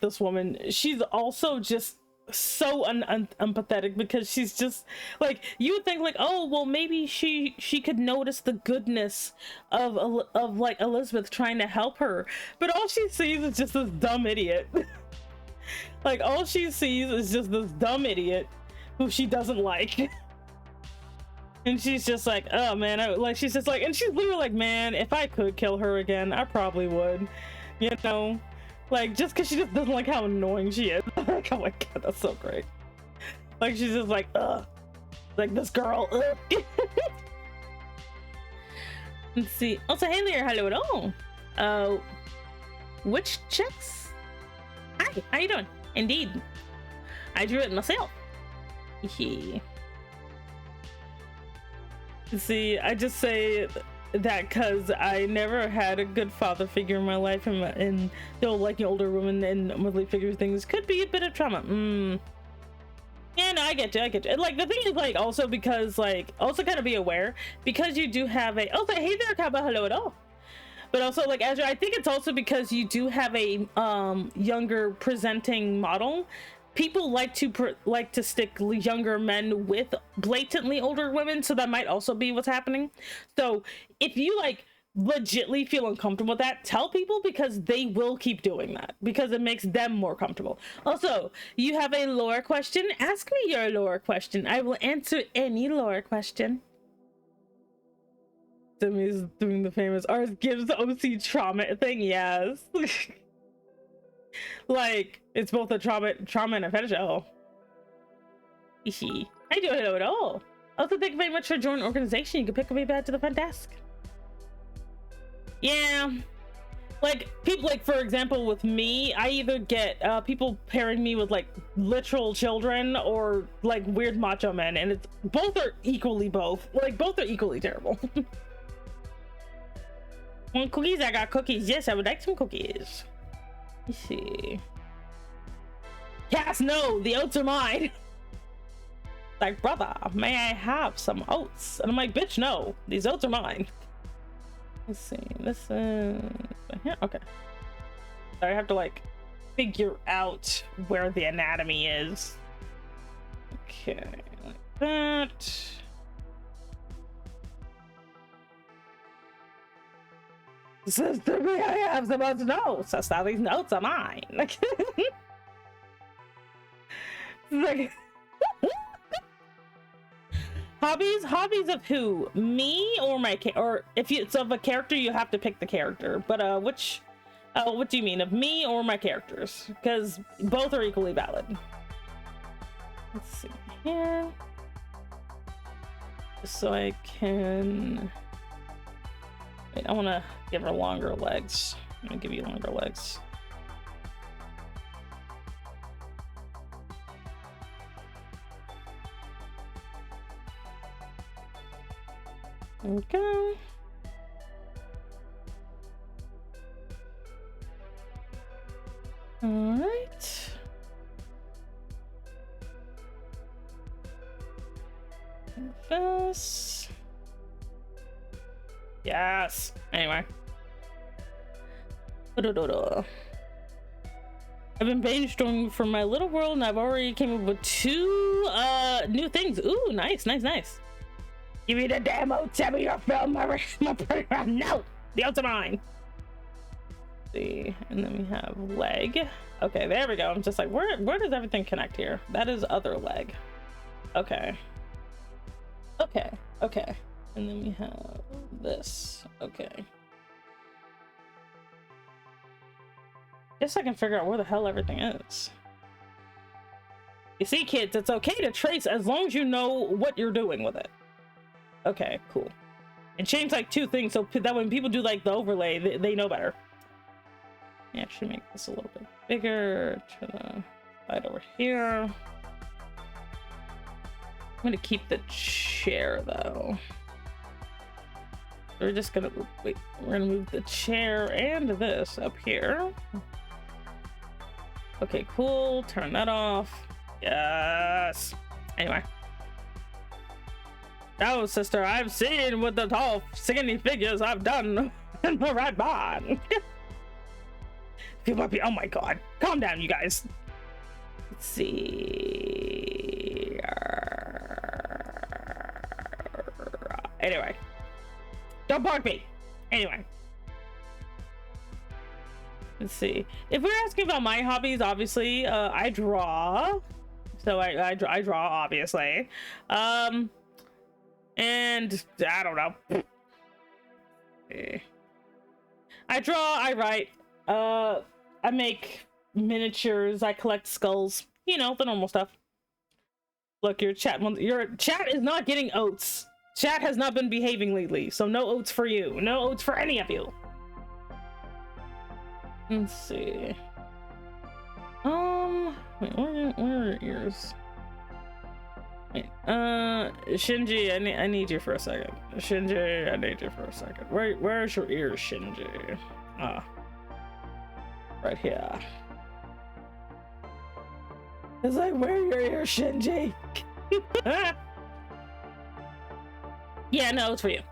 this woman, she's also just so unempathetic because she's just like, you would think like, oh well, maybe she could notice the goodness of like Elizabeth trying to help her, but all she sees is just this dumb idiot. Like all she sees is just this dumb idiot who she doesn't like. And she's just like, oh man, like she's just like, and she's literally like, man, if I could kill her again, I probably would, you know, like just because she just doesn't like how annoying she is. Like, oh my god, that's so great. Like she's just like, ugh, like this girl. Ugh. Let's see. Also, hey there, hello at all. Which checks? Hi, how you doing? Indeed, I drew it myself. Hee. See, I just say that because I never had a good father figure in my life, and though liking older women and motherly figure things could be a bit of trauma. Yeah, no, I get you. And like the thing is, like, also because like also kind of be aware because you do have a hey there, Kaba, hello at all. But also like Azure, I think it's also because you do have a younger presenting model. People like to stick younger men with blatantly older women, so that might also be what's happening. So if you like legitly feel uncomfortable with that, tell people, because they will keep doing that because it makes them more comfortable. Also, you have a lore question? Ask me your lore question. I will answer any lore question. Demi's doing the famous ours gives OC trauma thing. Yes. Like it's both a trauma and a fetish. Oh, I don't know at all. Also, thank you very much for joining organization. You can pick up a badge to the front desk. Yeah, like people, like for example with me, I either get people pairing me with like literal children or like weird macho men, and it's both are equally terrible. Want cookies? I got cookies. Yes, I would like some cookies. Let's see. Cass, no, the oats are mine. Like, brother, may I have some oats? And I'm like, bitch, no, these oats are mine. Let's see, this is here. Okay. So I have to like figure out where the anatomy is. Okay, like that. Sister, me, I have some other notes. So now these notes are mine. Like, like hobbies of who? Me or my or if it's of a character, you have to pick the character. But which? What do you mean, of me or my characters? Because both are equally valid. Let's see here. So I can. Wait, I want to give her longer legs. I'm gonna give you longer legs. There we go. All right. This. Yes. Anyway. I've been brainstorming for my little world, and I've already came up with 2 new things. Ooh, nice. Give me the demo. Tell me your film. My program. No, the oats are mine. See, and then we have leg. Okay, there we go. I'm just like, where does everything connect here? That is other leg. Okay. And then we have this. Okay. Guess I can figure out where the hell everything is. You see, kids, it's okay to trace as long as you know what you're doing with it. Okay, cool. And change like 2 things so that when people do like the overlay, they know better. Yeah, actually make this a little bit bigger. Try to slide over here. I'm gonna keep the chair though. We're just gonna wait. We're gonna move the chair and this up here. Okay, cool. Turn that off. Yes. Anyway. Oh, sister, I've seen with the tall, skinny figures I've done in the red barn. People might be. Oh my god. Calm down, you guys. Let's see. Anyway. Don't bark me. Anyway. Let's see. If we're asking about my hobbies, obviously, I draw. So I draw, obviously. And I don't know. I draw, I write, I make miniatures, I collect skulls, you know, the normal stuff. Look, your chat is not getting oats. Chat has not been behaving lately, so no oats for you. No oats for any of you. Let's see. Wait, where are your ears? Wait, Shinji, I need you for a second. Shinji, I need you for a second. Where's your ears, Shinji? Ah, right here. It's like, where are your ears, Shinji? Yeah, no, it's for you.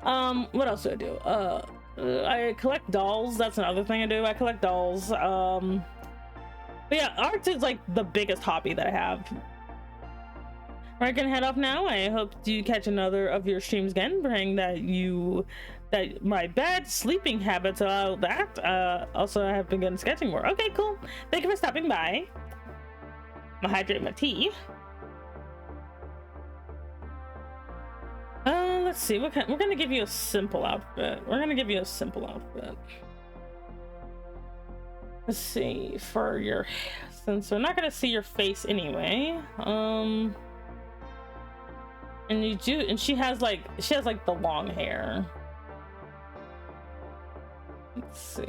What else do I do? I collect dolls. That's another thing I do. I collect dolls. But yeah, art is like the biggest hobby that I have. We're gonna head off now. I hope you catch another of your streams again, praying that my bad sleeping habits allow that. Also, I have begun sketching more. Okay, cool. Thank you for stopping by. I'm gonna hydrate my tea. Let's see. We're gonna give you a simple outfit. Let's see, for your, since we're not gonna see your face anyway. And she has like the long hair. Let's see.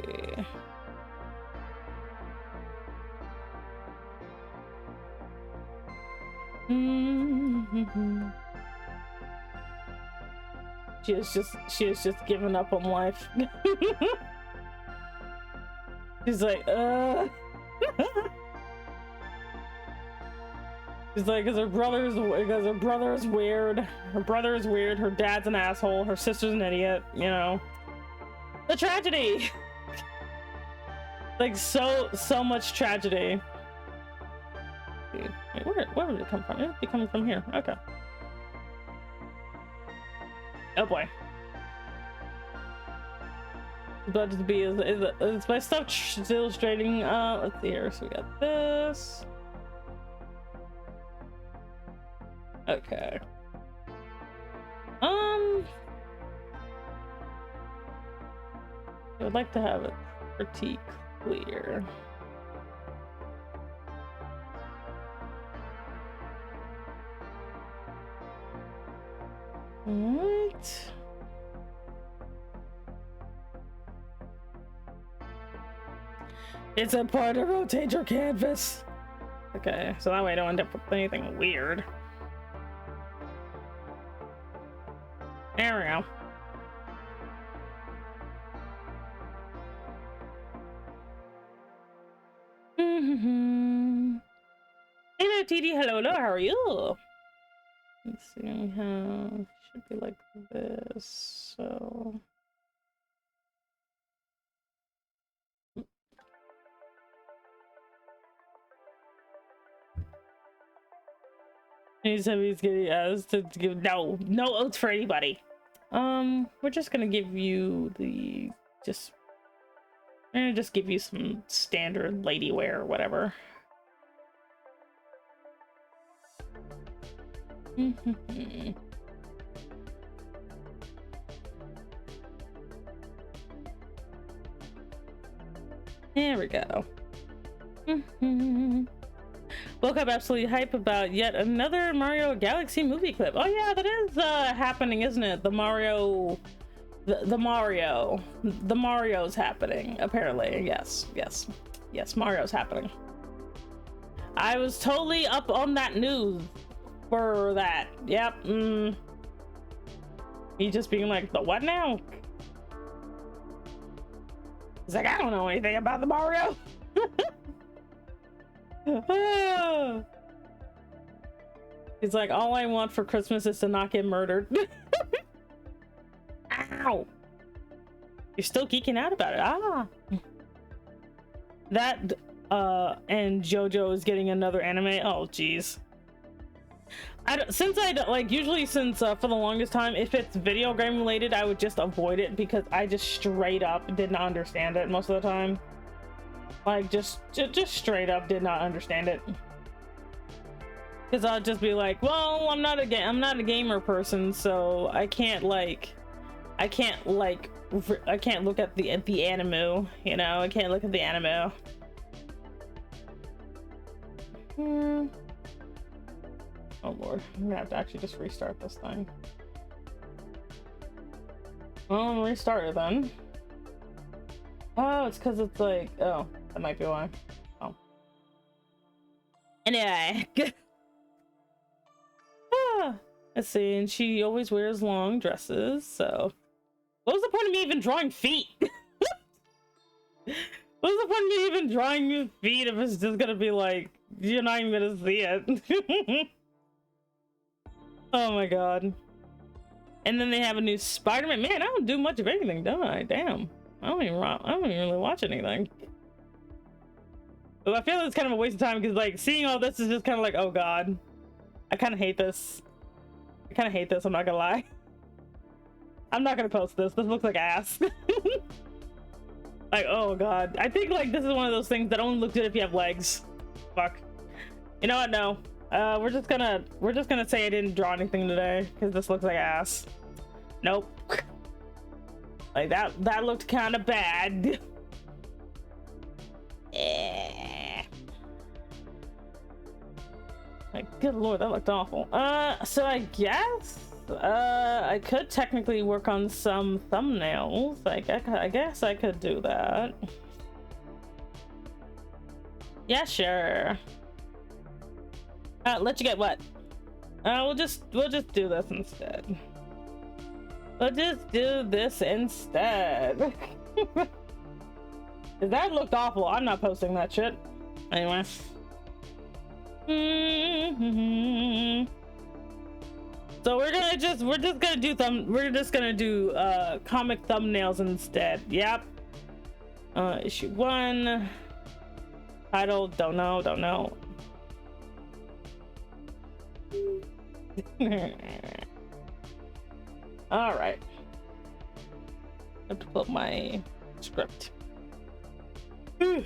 She has just given up on life. She's like, She's like, because her brother is weird. Her brother is weird. Her dad's an asshole. Her sister's an idiot. You know, the tragedy. Like so much tragedy. Wait, where did it come from? It'd be coming from here. Okay. Oh boy. But to be is my stuff illustrating. Let's see here. So we got this. Okay. I would like to have it pretty clear. Alright. It's important to rotate your canvas. Okay, so that way I don't end up with anything weird. There we go. Hello, TD. Hello, how are you? Let's see, we have, should be like this, so. He's getting us to give no oats for anybody. We're just gonna give you the I'm gonna just give you some standard lady wear or whatever. There we go. Woke up absolutely hype about yet another Mario Galaxy movie clip. Oh yeah, that is happening, isn't it? The Mario's happening, apparently. Yes, Mario's happening. I was totally up on that news for that. Yep. Me just being like, the what now? He's like, I don't know anything about the Mario. He's like, all I want for Christmas is to not get murdered. Ow! You're still geeking out about it. That and JoJo is getting another anime. Oh geez. Usually since for the longest time, if it's video game related, I would just avoid it because I just straight up did not understand it most of the time. Like just straight up did not understand it. Because I'll just be like, well, I'm not a gamer person, so I can't look at the anime, you know. I can't look at the anime. Oh lord, I'm gonna have to actually just restart this thing. Well, restart it then. Oh, it's because it's like, oh, that might be why. Oh. Anyway. Let's see, and she always wears long dresses, so what was the point of me even drawing feet? What was the point of me even drawing feet if it's just gonna be like, you're not even gonna see it? Oh my god. And then they have a new Spider-Man. Man, I don't do much of anything, do I? Damn. I don't even really watch anything. But I feel it's kind of a waste of time because like seeing all this is just kind of like, oh god. I kind of hate this. I'm not gonna lie. I'm not gonna post this. This looks like ass. Like, oh god. I think like this is one of those things that only look good if you have legs. Fuck. You know what? No. We're just gonna say I didn't draw anything today because this looks like ass. Nope. Like that looked kind of bad. Like, good lord, that looked awful. So I guess I could technically work on some thumbnails. Like I guess I could do that. Yeah, sure. Let you get what? We'll just do this instead. We'll just do this instead. That looked awful. I'm not posting that shit. Anyway. So we're just gonna do comic thumbnails instead. Yep. Issue 1. Title, don't know. All right. I have to pull up my script. Okay.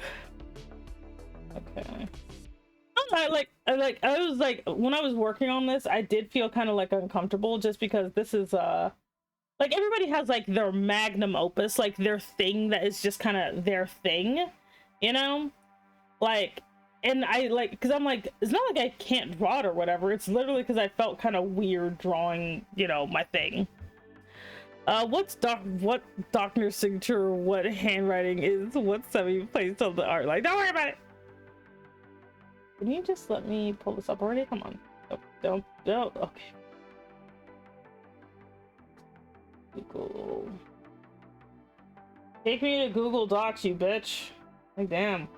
I was like, when I was working on this, I did feel kind of like uncomfortable just because this is like everybody has like their magnum opus, like their thing that is just kind of their thing, you know? Like, and I like, because I'm like, it's not like I can't draw it or whatever. It's literally because I felt kind of weird drawing, you know, my thing. What doctor's signature, what handwriting is, what semi-placed on the art? Like, don't worry about it. Can you just let me pull this up already? Come on. Don't. Okay. Google. Take me to Google Docs, you bitch. Like, damn.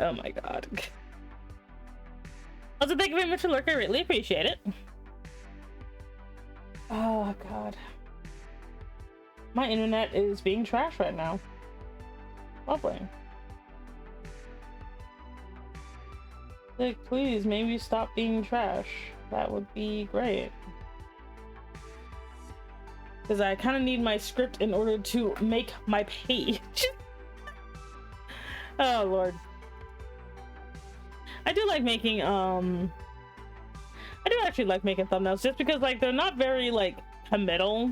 Oh my god. Also, thank you very much for lurking. I really appreciate it. Oh god. My internet is being trashed right now. Lovely. Like, please, maybe stop being trash. That would be great. Because I kind of need my script in order to make my page. Oh lord. I do like making I do actually like making thumbnails just because like they're not very like committal,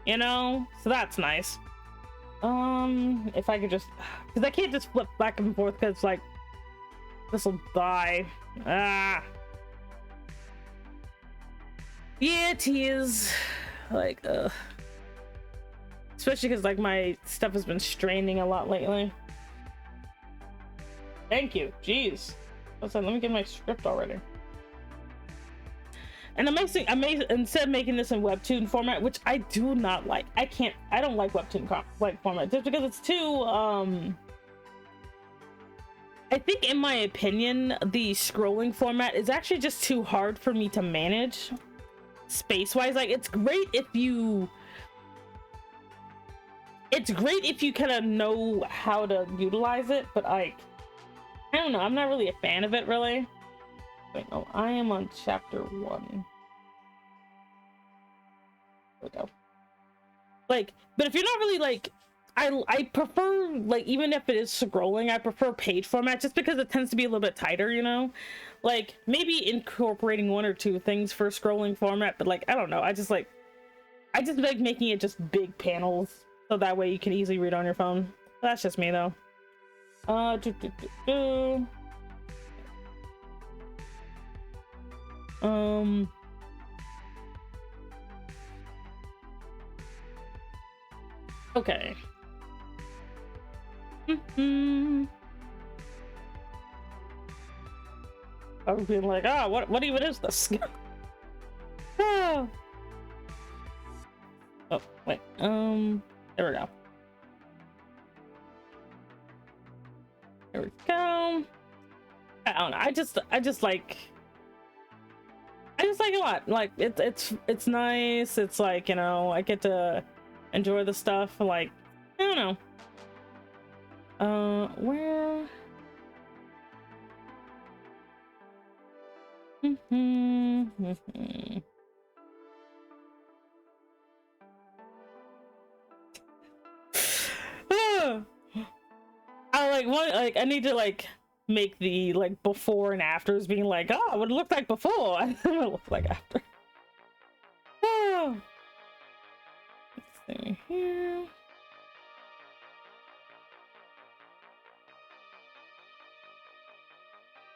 you know, so that's nice. If I could just, because I can't just flip back and forth because like this will die. Yeah, it is like especially because like my stuff has been straining a lot lately. Thank you. Jeez. Let me get my script already. And instead of making this in webtoon format, which I do not like. I don't like webtoon format just because it's too I think in my opinion the scrolling format is actually just too hard for me to manage space wise. Like it's great if you kind of know how to utilize it, but like I don't know, I'm not really a fan of it really. Wait, no, I am on chapter 1. There we go. Like, but if you're not really like I prefer, like, even if it is scrolling, I prefer page format just because it tends to be a little bit tighter, you know? Like, maybe incorporating one or two things for scrolling format, but like, I don't know. I just like making it just big panels so that way you can easily read on your phone. That's just me though. Okay. I was being like, ah, what even is this? Oh. Oh, wait. There we go. There we go. I don't know. I just like it a lot. Like it's nice. It's like, you know, I get to enjoy the stuff. Like, I don't know. Where? I like what, like I need to like make the like before and afters being like, oh, what it looked like before. I don't know what it looked like after. Oh. Let's see here.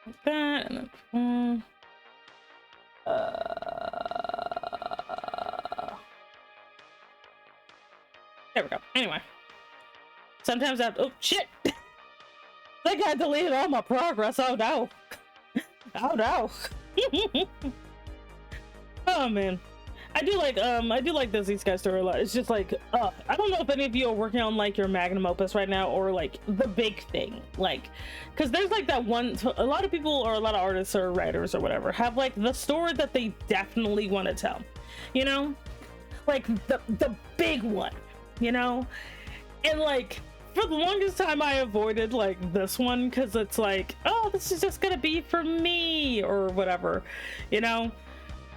Like that, and then there we go. Anyway, sometimes I have, oh shit. I think I deleted all my progress. Oh no. Oh no. Oh man. I do like this East Sky story a lot. It's just like, I don't know if any of you are working on like your magnum opus right now or like the big thing, like, because there's like that one, a lot of people or a lot of artists or writers or whatever have like the story that they definitely want to tell, you know, like the big one, you know, and like for the longest time I avoided like this one because it's like, oh, this is just gonna be for me or whatever, you know.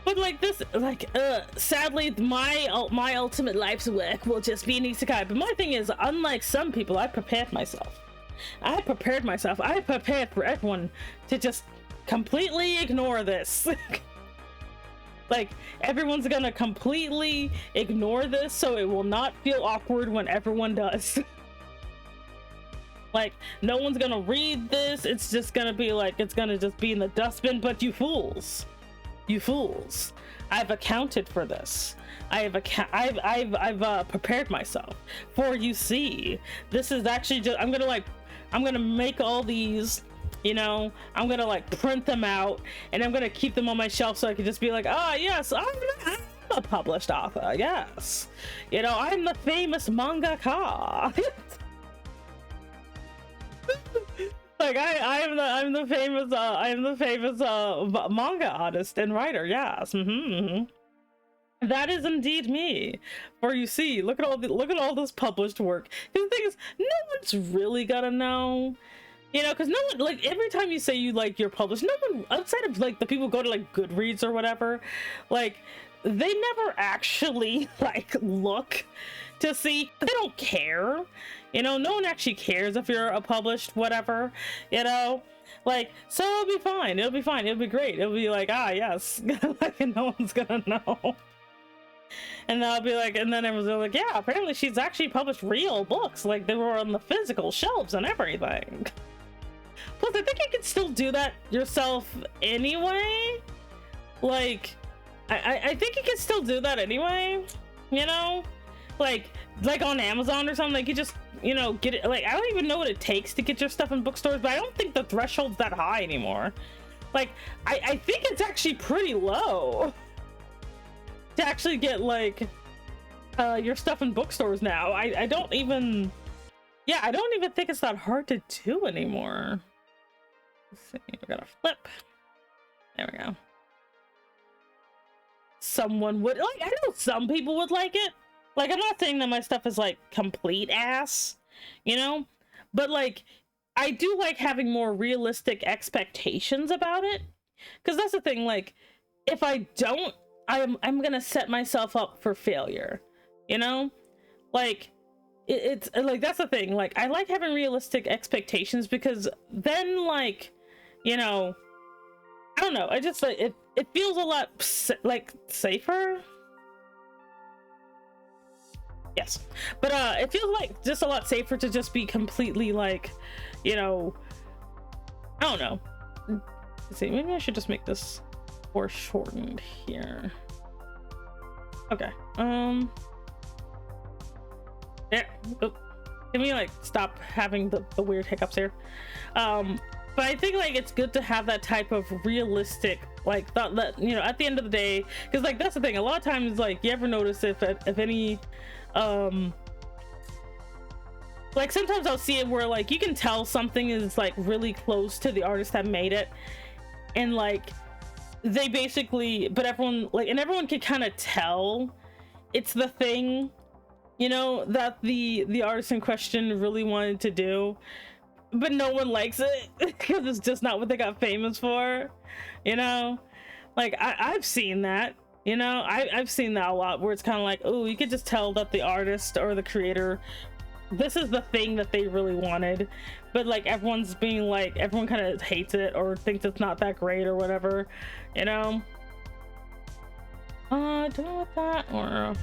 But like this, like, sadly, my ultimate life's work will just be an isekai. But my thing is, unlike some people, I prepared myself. I prepared for everyone to just completely ignore this. Like, everyone's gonna completely ignore this, so it will not feel awkward when everyone does. Like, no one's gonna read this. It's just gonna be like, it's gonna just be in the dustbin. But you fools. You fools, I've accounted for this. I've prepared myself. For you see, this is actually just, I'm gonna make all these, you know, I'm gonna like print them out and I'm gonna keep them on my shelf so I can just be like, ah, yes, I'm a published author, yes. You know, I'm the famous mangaka. Like I'm the famous manga artist and writer. Yes, that is indeed me. For you see, look at all this published work. The thing is, no one's really gonna know, you know, because no one, like, every time you say you like you're published, no one outside of like the people who go to like Goodreads or whatever, like they never actually like look to see. They don't care. You know, no one actually cares if you're a published whatever, you know, like, so it'll be fine. It'll be fine. It'll be great. It'll be like, ah, yes, like, no one's gonna know. And then I'll be like, and then everyone's like, yeah, apparently she's actually published real books. Like, they were on the physical shelves and everything. Plus, I think you can still do that yourself anyway. Like, I think you can still do that anyway, you know? Like on Amazon or something, like you just, you know, get it. Like, I don't even know what it takes to get your stuff in bookstores, but I don't think the threshold's that high anymore. Like, I think it's actually pretty low to actually get like your stuff in bookstores now. I don't even think it's that hard to do anymore. Let's see, we got a flip. There we go. Someone would like, I know some people would like it. Like, I'm not saying that my stuff is like complete ass, you know, but like I do like having more realistic expectations about it, because that's the thing. Like, if I don't, I'm gonna set myself up for failure, you know. Like, it's like, that's the thing, like I like having realistic expectations, because then, like, you know, I don't know, I just like it feels a lot like safer. Yes, but it feels like just a lot safer to just be completely like, you know, I don't know. Let's see, maybe I should just make this more shortened here. Okay, yeah. Oh, can we like stop having the weird hiccups here? But I think like it's good to have that type of realistic like thought that, you know, at the end of the day, because like that's the thing, a lot of times like you ever notice if any like sometimes I'll see it where like you can tell something is like really close to the artist that made it, and like they basically, but everyone like, and everyone can kind of tell it's the thing, you know, that the artist in question really wanted to do, but no one likes it because it's just not what they got famous for, you know. Like I've seen that, you know, I've seen that a lot, where it's kind of like, oh, you could just tell that the artist or the creator, this is the thing that they really wanted, but like everyone's being like, everyone kind of hates it or thinks it's not that great or whatever, you know. Doing with that, or I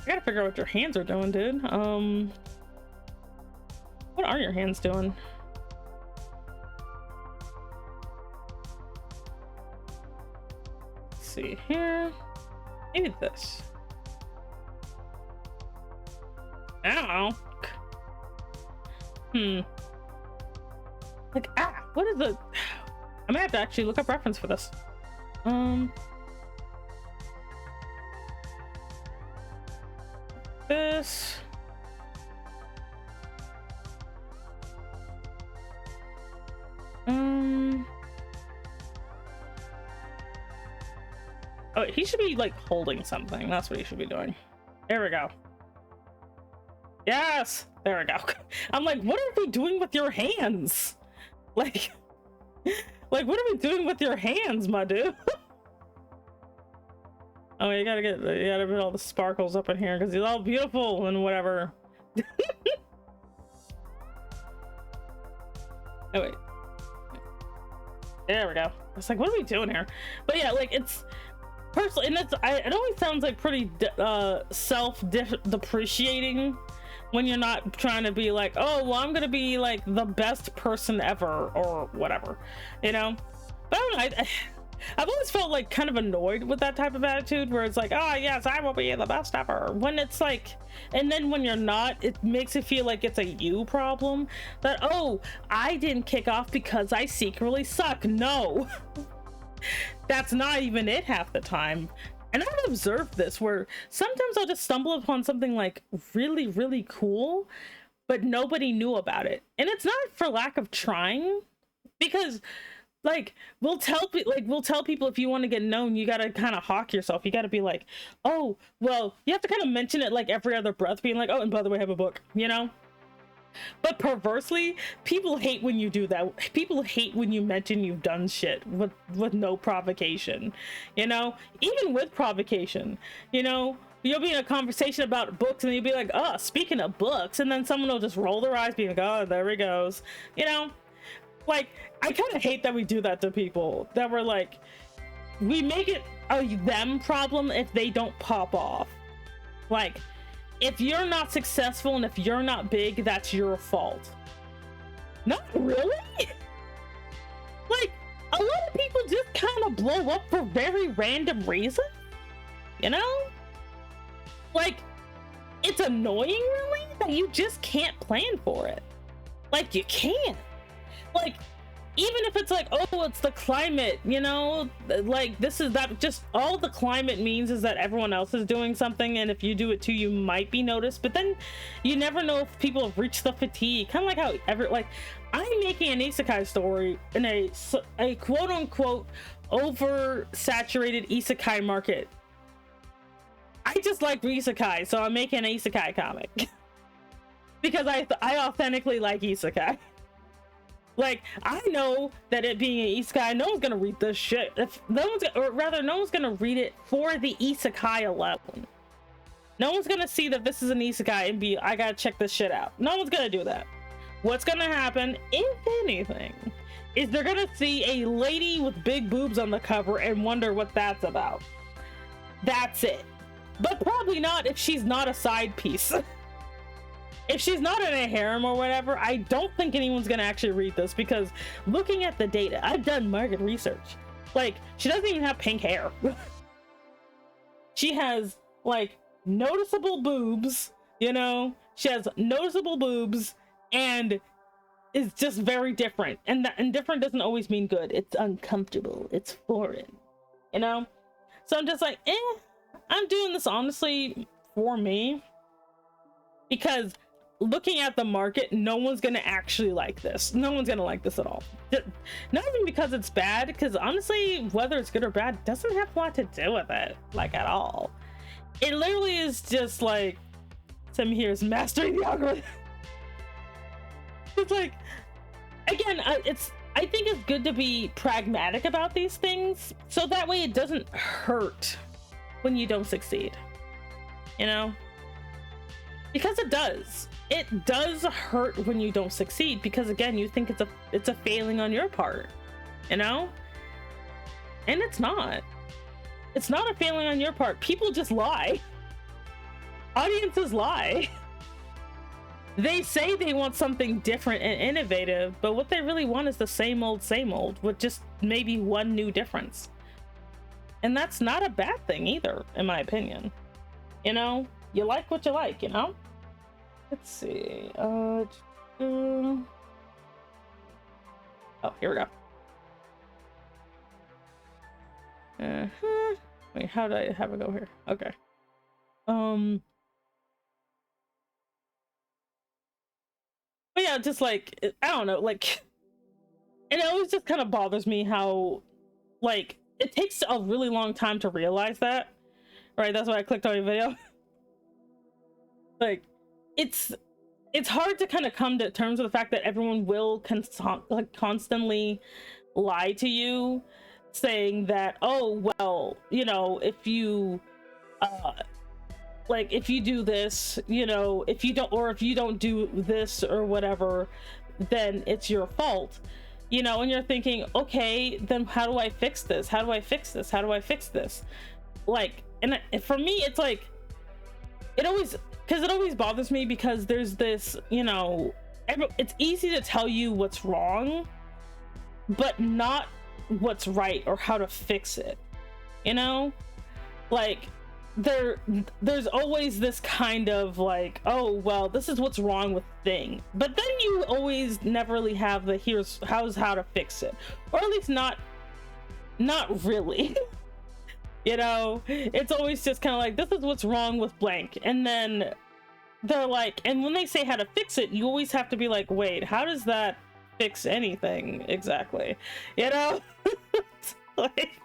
gotta figure out what your hands are doing, dude. What are your hands doing? Let's see here. Maybe this. I don't know. Like, what is it? I might have to actually look up reference for this. This. Oh, he should be like holding something. That's what he should be doing. There we go. Yes, there we go. I'm like, what are we doing with your hands? Like what are we doing with your hands, my dude? Oh, you gotta put all the sparkles up in here because he's all beautiful and whatever. Oh wait, there we go. It's like, what are we doing here? But yeah, like it's personally, and it always sounds like pretty self-depreciating when you're not trying to be like, oh well, I'm gonna be like the best person ever or whatever, you know. But I don't know, I've always felt like kind of annoyed with that type of attitude where it's like, oh yes, I will be the best ever, when it's like, and then when you're not, it makes it feel like it's a you problem, that, oh, I didn't kick off because I secretly suck. No. That's not even it half the time. And I've observed this where sometimes I'll just stumble upon something like really, really cool, but nobody knew about it. And it's not for lack of trying, because like we'll tell people, if you want to get known, you got to kind of hawk yourself. You got to be like, oh, well, you have to kind of mention it like every other breath, being like, oh, and by the way, I have a book, you know. But perversely, people hate when you do that. People hate when you mention you've done shit with no provocation, you know. Even with provocation, you know, you'll be in a conversation about books and you'll be like, oh, speaking of books, and then someone will just roll their eyes being like, oh, there he goes, you know. Like, I kind of hate that we do that to people, that we're like, we make it a them problem if they don't pop off. Like, if you're not successful and if you're not big, that's your fault. Not really. Like, a lot of people just kind of blow up for very random reasons, you know? Like, it's annoying, really, that you just can't plan for it. Like, you can't. Like, even if it's like, oh, it's the climate, you know, like this is that, just all the climate means is that everyone else is doing something, and if you do it too, you might be noticed. But then you never know if people have reached the fatigue, kind of like how like I'm making an isekai story in a quote-unquote oversaturated isekai market. I just like isekai, so I'm making an isekai comic because I authentically like isekai. Like, I know that it being an isekai, no one's gonna read this shit. If no one's, or rather, no one's gonna read it for the isekai alone. No one's gonna see that this is an isekai and be, I gotta check this shit out. No one's gonna do that. What's gonna happen, if anything, is they're gonna see a lady with big boobs on the cover and wonder what that's about. That's it. But probably not if she's not a side piece. If she's not in a harem or whatever, I don't think anyone's gonna actually read this, because looking at the data, I've done market research. Like, she doesn't even have pink hair. She has, like, noticeable boobs, you know? She has noticeable boobs and is just very different. And different doesn't always mean good. It's uncomfortable. It's foreign, you know? So I'm just like, I'm doing this honestly for me, because looking at the market, no one's gonna actually like this. No one's gonna like this at all. Not even because it's bad, because honestly, whether it's good or bad doesn't have a lot to do with it, like, at all. It literally is just like, Tim here is mastering the algorithm. It's like, again, I think it's good to be pragmatic about these things, so that way it doesn't hurt when you don't succeed, you know? Because it does. It does hurt when you don't succeed, because again, you think it's a failing on your part, you know? And it's not. It's not a failing on your part. People just lie. Audiences lie. They say they want something different and innovative, but what they really want is the same old, with just maybe one new difference. And that's not a bad thing either, in my opinion. You know, you like what you like, you know? Let's see. Oh, here we go. Wait, how did I have it go here? Okay. But yeah, just like, I don't know, like, and it always just kind of bothers me how, like, it takes a really long time to realize that, right? That's why I clicked on your video. Like, it's hard to kind of come to terms with the fact that everyone will constantly lie to you, saying that, oh, well, you know, if you like, if you do this, you know, if you don't do this or whatever, then it's your fault, you know? And you're thinking, okay, then how do I fix this? How do I fix this? How do I fix this? Like, and for me, it's like, it always bothers me, because there's this, you know, it's easy to tell you what's wrong, but not what's right or how to fix it, you know? Like, there's always this kind of like, oh, well, this is what's wrong with thing, but then you always never really have the here's how to fix it, or at least not really. You know, it's always just kind of like, this is what's wrong with blank, and then they're like, and when they say how to fix it, you always have to be like, wait, how does that fix anything exactly, you know? Like,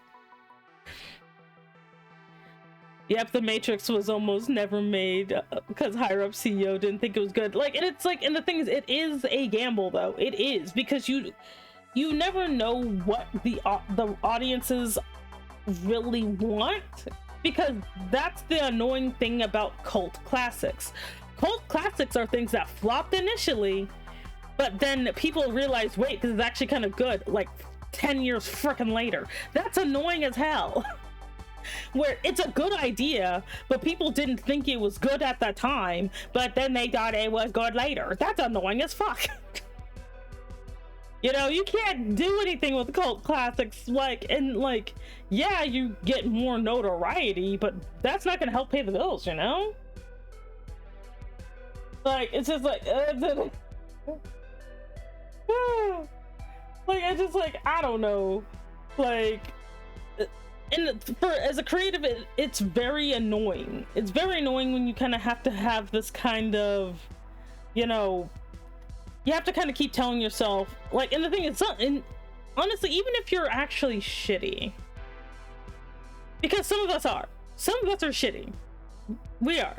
yep, the Matrix was almost never made because higher up CEO didn't think it was good. Like, and it's like, and the thing is, it is a gamble though. It is, because you never know what the audiences really want, because that's the annoying thing about cult classics. Cult classics are things that flopped initially, but then people realize, wait, this is actually kind of good, like 10 years freaking later. That's annoying as hell. Where it's a good idea, but people didn't think it was good at the time, but then they thought it was good later. That's annoying as fuck. You know, you can't do anything with cult classics, like, and like, yeah, you get more notoriety, but that's not gonna help pay the bills, you know? Like, it's just like, like, it's just like, I don't know, like, and as a creative, it's very annoying. It's very annoying when you kind of have to have this kind of, you know, you have to kind of keep telling yourself, like, and the thing is, and honestly, even if you're actually shitty, because some of us are shitty, we are,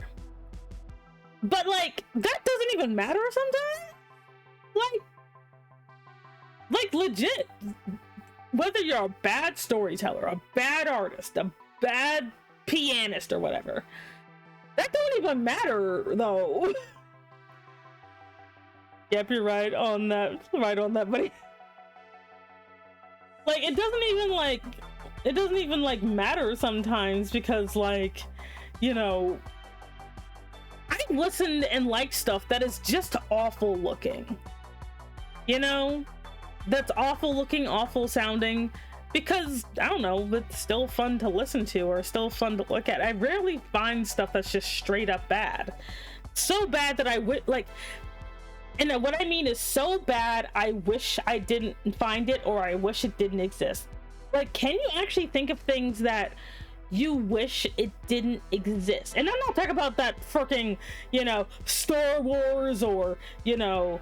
but like, that doesn't even matter sometimes. Like legit, whether you're a bad storyteller, a bad artist, a bad pianist, or whatever, That don't even matter though. Yep, you're right on that. Right on that, buddy. Like, it doesn't even like matter sometimes, because like, you know, I listen and like stuff that is just awful looking, you know, that's awful looking, awful sounding, because I don't know, it's still fun to listen to or still fun to look at. I rarely find stuff that's just straight up bad, so bad that I would like. And what I mean is so bad, I wish I didn't find it, or I wish it didn't exist. Like, can you actually think of things that you wish it didn't exist? And I'm not talking about that freaking, you know, Star Wars, or, you know,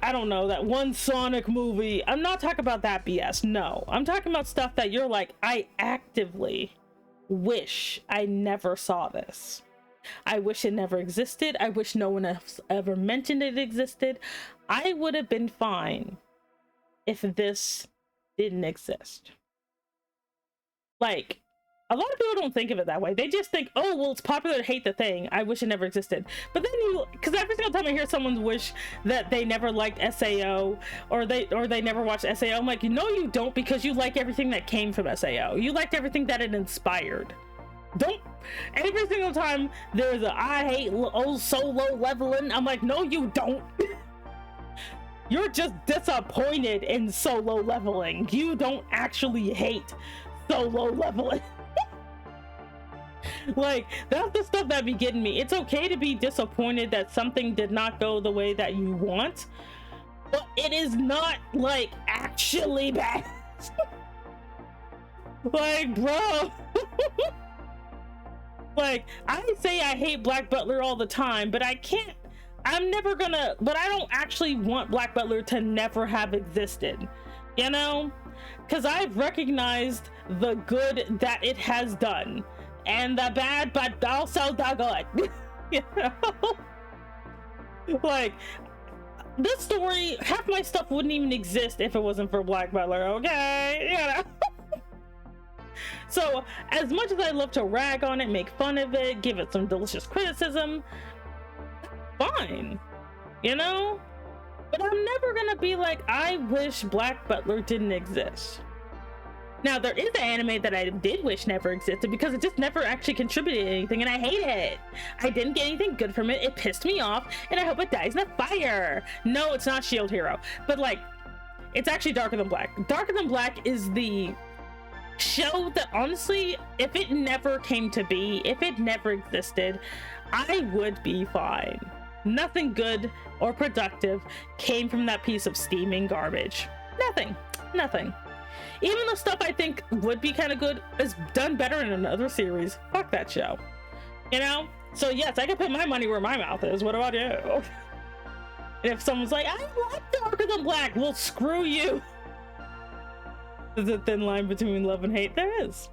I don't know, that one Sonic movie. I'm not talking about that BS. No, I'm talking about stuff that you're like, I actively wish I never saw this. I wish it never existed. I wish no one else ever mentioned it existed. I would have been fine if this didn't exist. Like, a lot of people don't think of it that way. They just think, oh, well, it's popular to hate the thing. I wish it never existed. But then because every single time I hear someone wish that they never liked SAO, or they never watched SAO, I'm like, no, you don't, because you like everything that came from SAO. You liked everything that it inspired. Don't. Every single time there's a I hate solo leveling, I'm like, no, you don't. You're just disappointed in solo leveling. You don't actually hate solo leveling. Like, that's the stuff that be getting me. It's okay to be disappointed that something did not go the way that you want, but it is not like actually bad. Like, bro. Like, I say I hate Black Butler all the time, but I can't, I'm never gonna, but I don't actually want Black Butler to never have existed, you know? Because I've recognized the good that it has done, and the bad, but also the good. You know? Like, this story, half my stuff wouldn't even exist if it wasn't for Black Butler, okay? You know? So, as much as I love to rag on it, make fun of it, give it some delicious criticism, fine, you know? But I'm never gonna be like, I wish Black Butler didn't exist. Now, there is an anime that I did wish never existed, because it just never actually contributed anything, and I hate it. I didn't get anything good from it. It pissed me off, and I hope it dies in a fire. No, it's not Shield Hero, but like, it's actually Darker Than Black. Darker Than Black is the show that, honestly, if it never came to be, if it never existed, I would be fine. Nothing good or productive came from that piece of steaming garbage. Nothing. Even the stuff I think would be kind of good is done better in another series. Fuck that show, you know? So yes, I can put my money where my mouth is. What about you? And if someone's like, I like Darker Than Black, well, screw you. There's a thin line between love and hate. There is,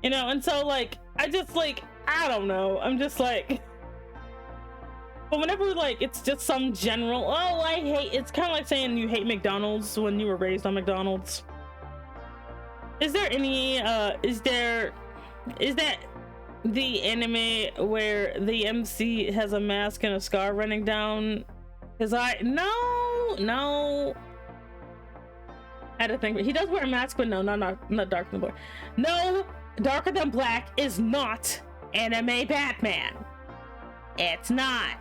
you know. And so, like, I just, like, I don't know, I'm just like, but whenever, like, it's just some general, oh, I hate, it's kind of like saying you hate McDonald's when you were raised on McDonald's. Is there any is that the anime where the MC has a mask and a scar running down his eye? No, I had to think. He does wear a mask, but no, not Darker Than Black. No, Darker Than Black is not anime Batman. It's not.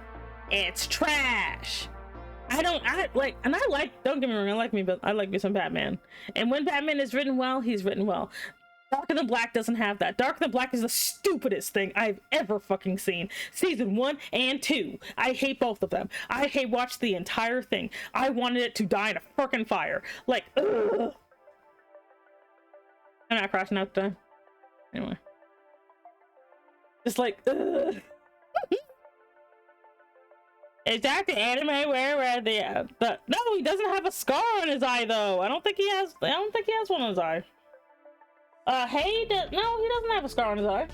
It's trash. Don't get me wrong, I like me some Batman. And when Batman is written well, he's written well. Darker Than Black doesn't have that. Darker Than Black is the stupidest thing I've ever fucking seen. Season 1 and 2. I hate both of them. I watched the entire thing. I wanted it to die in a fucking fire. Like, ugh. I'm not crashing out today. Anyway. Just like, ugh. Is that the anime where no, he doesn't have a scar on his eye though. I don't think he has one on his eye. No, he doesn't have a scar on his eye.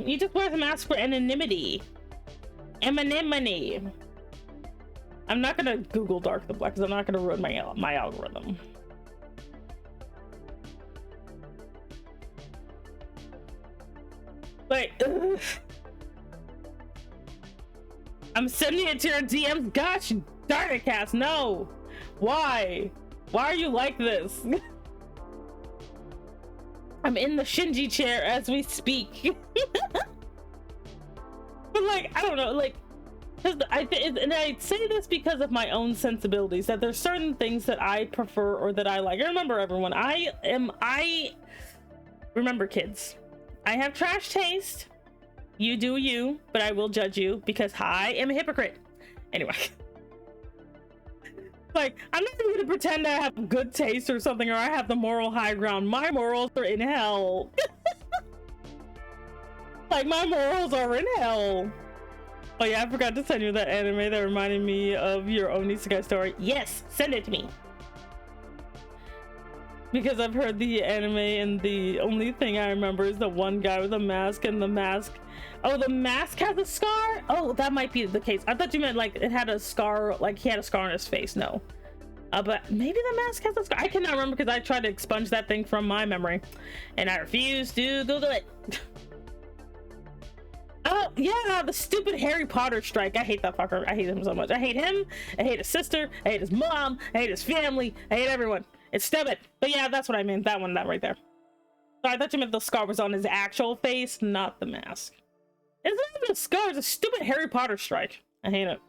He just wears a mask for anonymity. Anonymity. I'm not gonna Google Darker Than Black because I'm not gonna ruin my algorithm. Like, ugh. I'm sending it to your DMs. Gosh darn it, Cass. No. Why? Why are you like this? I'm in the Shinji chair as we speak. But like, I don't know, like, and I say this because of my own sensibilities, that there's certain things that I prefer or that I like. Remember, everyone, remember, kids, I have trash taste. You do you, but I will judge you because I am a hypocrite. Anyway. Like, I'm not even gonna pretend I have good taste or something, or I have the moral high ground. My morals are in hell. Like, my morals are in hell. Oh yeah, I forgot to send you that anime that reminded me of your own isekai story. Yes, send it to me. Because I've heard the anime and the only thing I remember is the one guy with a mask, and the mask, oh, the mask has a scar? Oh, that might be the case. I thought you meant like it had a scar, like he had a scar on his face. No. But maybe the mask has a scar. I cannot remember because I tried to expunge that thing from my memory and I refuse to Google it. Oh yeah, the stupid Harry Potter strike. I hate that fucker. I hate him so much. I hate him. I hate his sister. I hate his mom. I hate his family. I hate everyone. It's stupid. But yeah, that's what I meant. That one, that right there. So I thought you meant the scar was on his actual face, not the mask. It's not even a scar. It's a stupid Harry Potter strike. I hate it.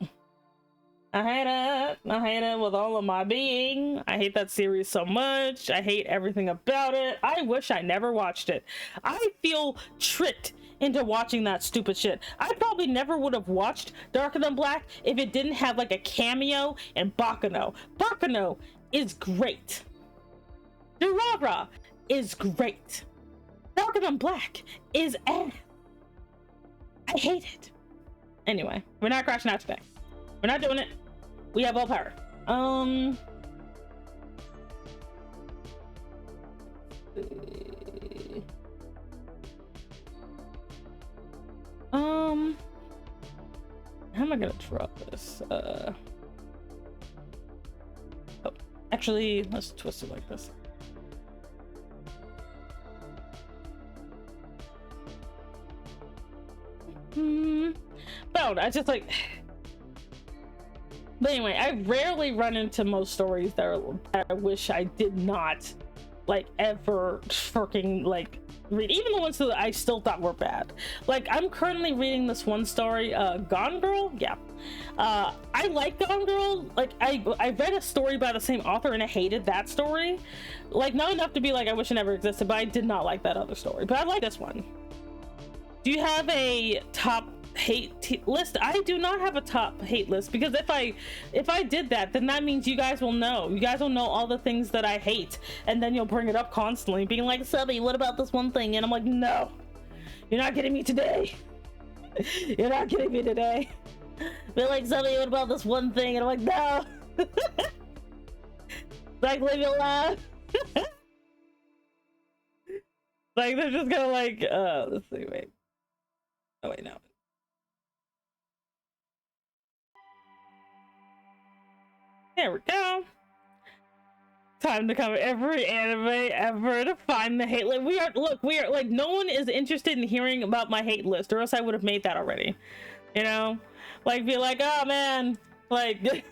I hate it. I hate it with all of my being. I hate that series so much. I hate everything about it. I wish I never watched it. I feel tricked into watching that stupid shit. I probably never would have watched Darker Than Black if it didn't have like a cameo in Baccano. Baccano is great. Durara is great. Darker Than Black is ass. I hate it. Anyway, we're not crashing out today. We're not doing it. We have all power. How am I gonna drop this? Oh, actually, let's twist it like this. But I just like. But anyway, I rarely run into most stories that I wish I did not like ever freaking like read, even the ones that I still thought were bad. Like, I'm currently reading this one story, Gone Girl. Yeah, I like Gone Girl. Like, I read a story by the same author and I hated that story. Like, not enough to be like I wish it never existed, but I did not like that other story. But I like this one. Do you have a top hate list? I do not have a top hate list, because if I did that, then that means you guys will know all the things that I hate, and then you'll bring it up constantly being like, Subby, what about this one thing? And I'm like, no, you're not getting me today. You're not getting me today. They're like, Subby, what about this one thing? And I'm like, no. Like, leave me alone. Like, they're just gonna like let's see, wait. Oh wait, no. There we go. Time to cover every anime ever to find the hate list. We are like, no one is interested in hearing about my hate list, or else I would have made that already. You know, like, be like, oh man, like, it's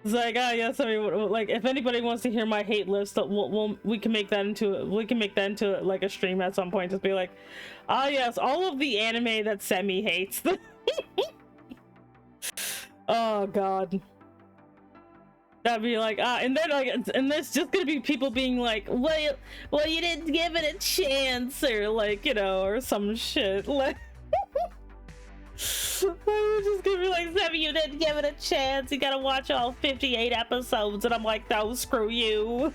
like, oh yes, I mean, like, if anybody wants to hear my hate list, we can make that into like a stream at some point. Just be like, oh yes, all of the anime that Semi hates. Oh god. That'd be like, and then like, and there's just gonna be people being like, well, you didn't give it a chance, or like, you know, or some shit. Like, we're just gonna be like, Sammy, you didn't give it a chance. You gotta watch all 58 episodes, and I'm like, no, screw you.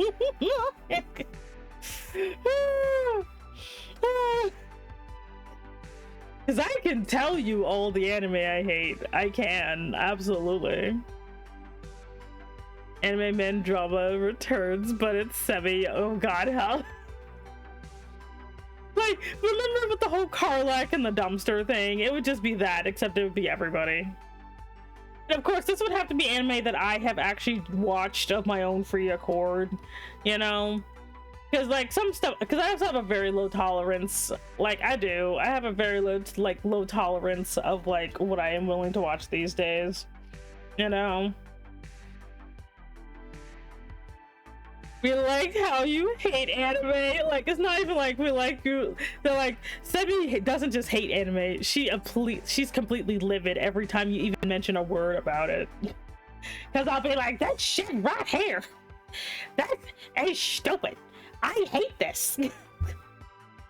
Because I can tell you all the anime I hate. I can, absolutely. Anime Men drama returns, but it's Semi. Oh god, how? Like, remember with the whole Karlak and the dumpster thing? It would just be that, except it would be everybody. And of course, this would have to be anime that I have actually watched of my own free accord, you know? Because like some stuff, because I also have a very low tolerance, like I have a very low tolerance of like what I am willing to watch these days, you know. We like how you hate anime. Like, it's not even like we like you. They're like, Sebi doesn't just hate anime. She's completely livid every time you even mention a word about it. Because I'll be like, that shit right here, that is stupid. I hate this.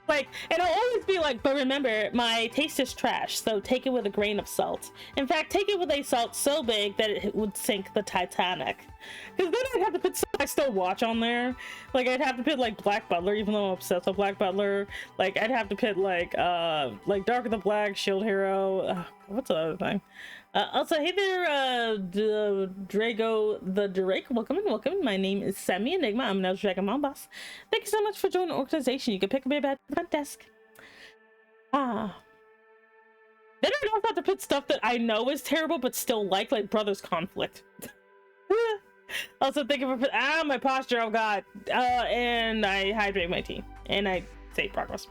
Like, and I'll always be like, but remember, my taste is trash, so take it with a grain of salt. In fact, take it with a salt so big that it would sink the Titanic. Because then I'd have to put stuff I still watch on there. Like, I'd have to put like Black Butler, even though I'm obsessed with Black Butler. Like, I'd have to put like Dark of the Black, Shield Hero. What's the other thing? Also, hey there, Drago the Drake. Welcome in. My name is Semi Enigma. I'm an Dragon Mom Boss. Thank you so much for joining the organization. You can pick up your bed at the front desk. Then I don't have to put stuff that I know is terrible, but still like Brothers Conflict. Also, thank you for my posture. Oh god. And I hydrate my tea, and I save progress.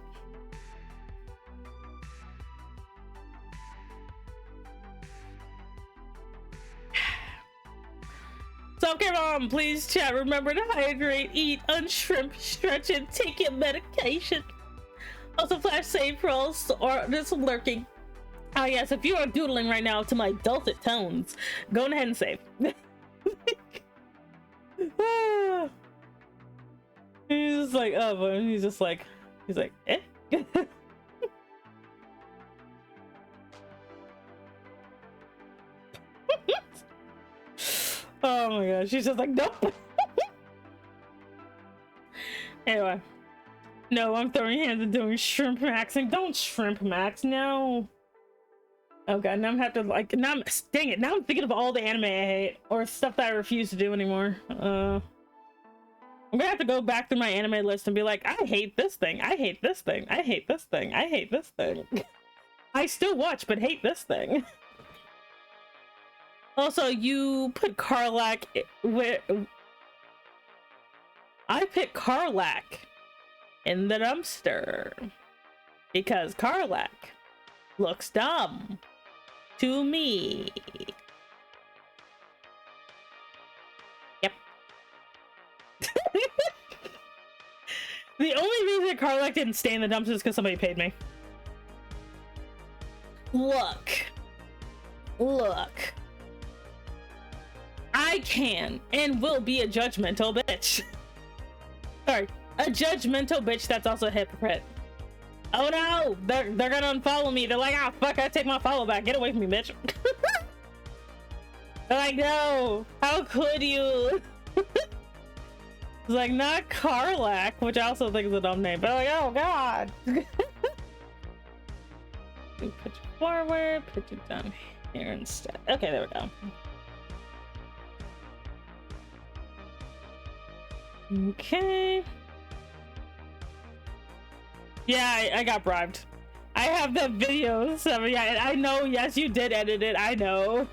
Self-care mom, please chat. Remember to hydrate, eat, unshrimp, stretch, and take your medication. Also, flash save pros or just lurking. Ah, yes, if you are doodling right now to my dulcet tones, go ahead and save. He's just like, oh, but he's like, eh? Oh my gosh, she's just like, nope. Anyway, no, I'm throwing hands and doing shrimp maxing. Don't shrimp max, no. Oh god, now I'm have to like, now I'm, dang it, now I'm thinking of all the anime I hate or stuff that I refuse to do anymore. I'm gonna have to go back through my anime list and be like, I hate this thing, I hate this thing, I hate this thing, I hate this thing. I still watch, but hate this thing. Also, you put Karlak where I put Karlak in the dumpster because Karlak looks dumb to me. Yep. The only reason Karlak didn't stay in the dumpster is because somebody paid me. Look. I can and will be a judgmental bitch. Sorry, a judgmental bitch that's also a hypocrite. Oh no, they're gonna unfollow me. They're like, ah, fuck, I take my follow back. Get away from me, bitch. They're like, no, how could you? It's like, not Karlak, which I also think is a dumb name, but like, oh god. Put you forward, put you down here instead. Okay, there we go. Okay. Yeah, I got bribed. I have the video, so yeah, I know, yes, you did edit it, I know.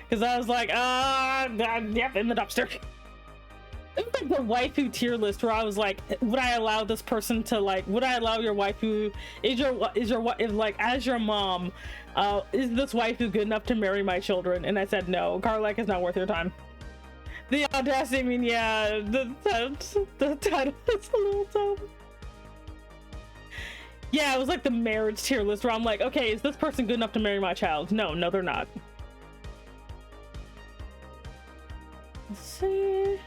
Because I was like, yep, in the dumpster. It was like the waifu tier list where I was like, would I allow this person to like, would I allow your waifu, is like, as your mom, is this waifu good enough to marry my children? And I said, no, Karlak is not worth your time. The audacity, I mean, yeah, the title is a little dumb. Yeah, it was like the marriage tier list where I'm like, okay, is this person good enough to marry my child? No, they're not. Let's see.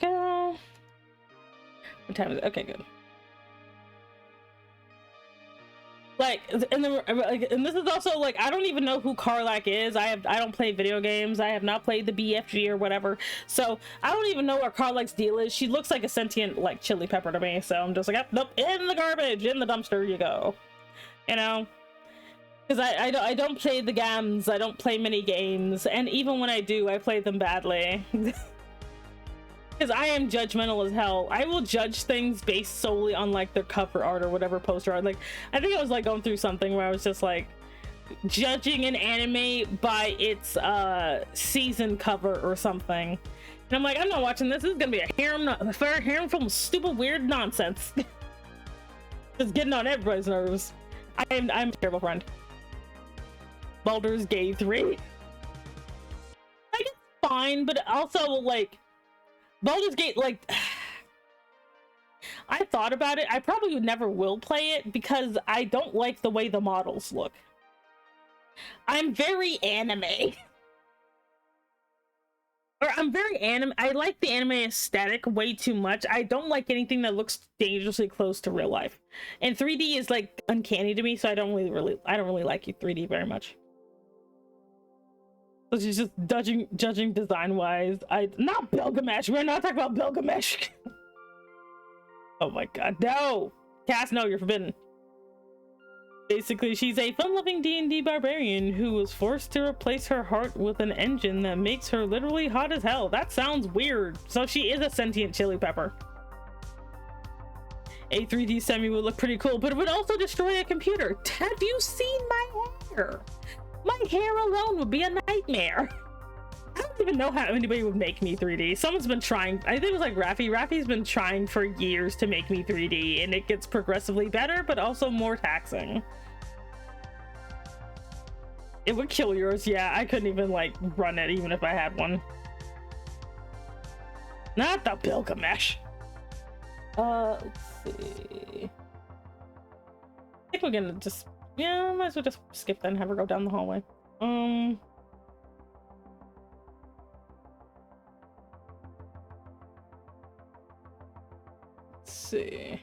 Go. What time is it? Okay, good. Like, and this is also like, I don't even know who Karlak is. I don't play video games. I have not played the BFG or whatever, so I don't even know what Karlak's deal is. She looks like a sentient like chili pepper to me, so I'm just like, nope, in the garbage, in the dumpster you go. You know, because I don't play the games. I don't play many games, and even when I do, I play them badly. Because I am judgmental as hell. I will judge things based solely on like their cover art or whatever poster art. Like, I think I was like going through something where I was just like judging an anime by its season cover or something. And I'm like, I'm not watching this. This is gonna be a harem film, stupid, weird nonsense. Just getting on everybody's nerves. I'm a terrible friend. Baldur's Gate 3. Like, it's fine, but also like Baldur's Gate, like I thought about it. I probably never will play it because I don't like the way the models look. I'm very anime. Or I'm very anime. I like the anime aesthetic way too much. I don't like anything that looks dangerously close to real life. And 3D is like uncanny to me, so I don't really like 3D very much. So she's just judging design wise. Not Bilgamesh. We're not talking about Bilgamesh. Oh my god, no! Cass, no, you're forbidden. Basically, she's a fun-loving D&D barbarian who was forced to replace her heart with an engine that makes her literally hot as hell. That sounds weird. So she is a sentient chili pepper. A 3D semi would look pretty cool, but it would also destroy a computer. Have you seen my hair? My hair alone would be a nightmare. I don't even know how anybody would make me 3D. Someone's been trying. I think it was like Rafi. Rafi's been trying for years to make me 3D, and it gets progressively better, but also more taxing. It would kill yours. Yeah, I couldn't even like run it even if I had one. Not the Bilgamesh. Let's see. I think we're gonna just, yeah, might as well just skip that and have her go down the hallway. Let's see.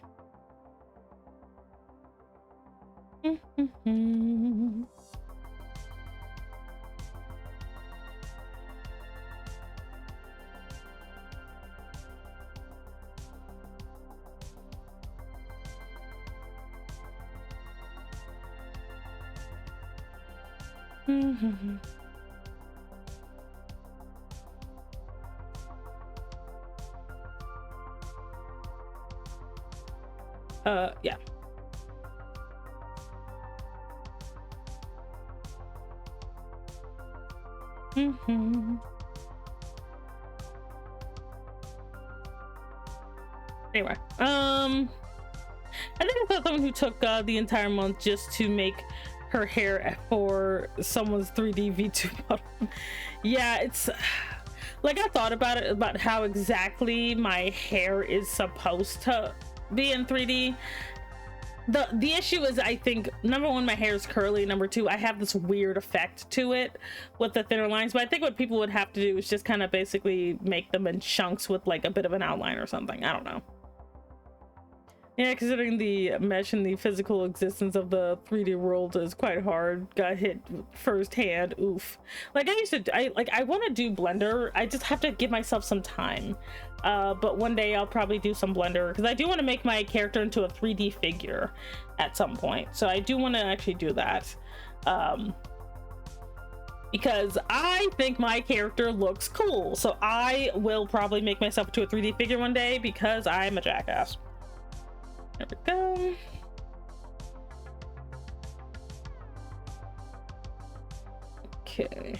Yeah. Anyway, I think I saw someone who took the entire month just to make her hair for someone's 3D V2 model. Yeah, it's like I thought about it, about how exactly my hair is supposed to be in 3D. The issue is, I think, number one, my hair is curly. Number two, I have this weird effect to it with the thinner lines. But I think what people would have to do is just kind of basically make them in chunks with like a bit of an outline or something. I don't know. Yeah, considering the mesh and the physical existence of the 3D world is quite hard. Got hit firsthand. Oof. Like I want to do Blender. I just have to give myself some time. But one day I'll probably do some Blender because I do want to make my character into a 3D figure at some point. So I do want to actually do that. Because I think my character looks cool. So I will probably make myself into a 3D figure one day because I'm a jackass. There we go. Okay.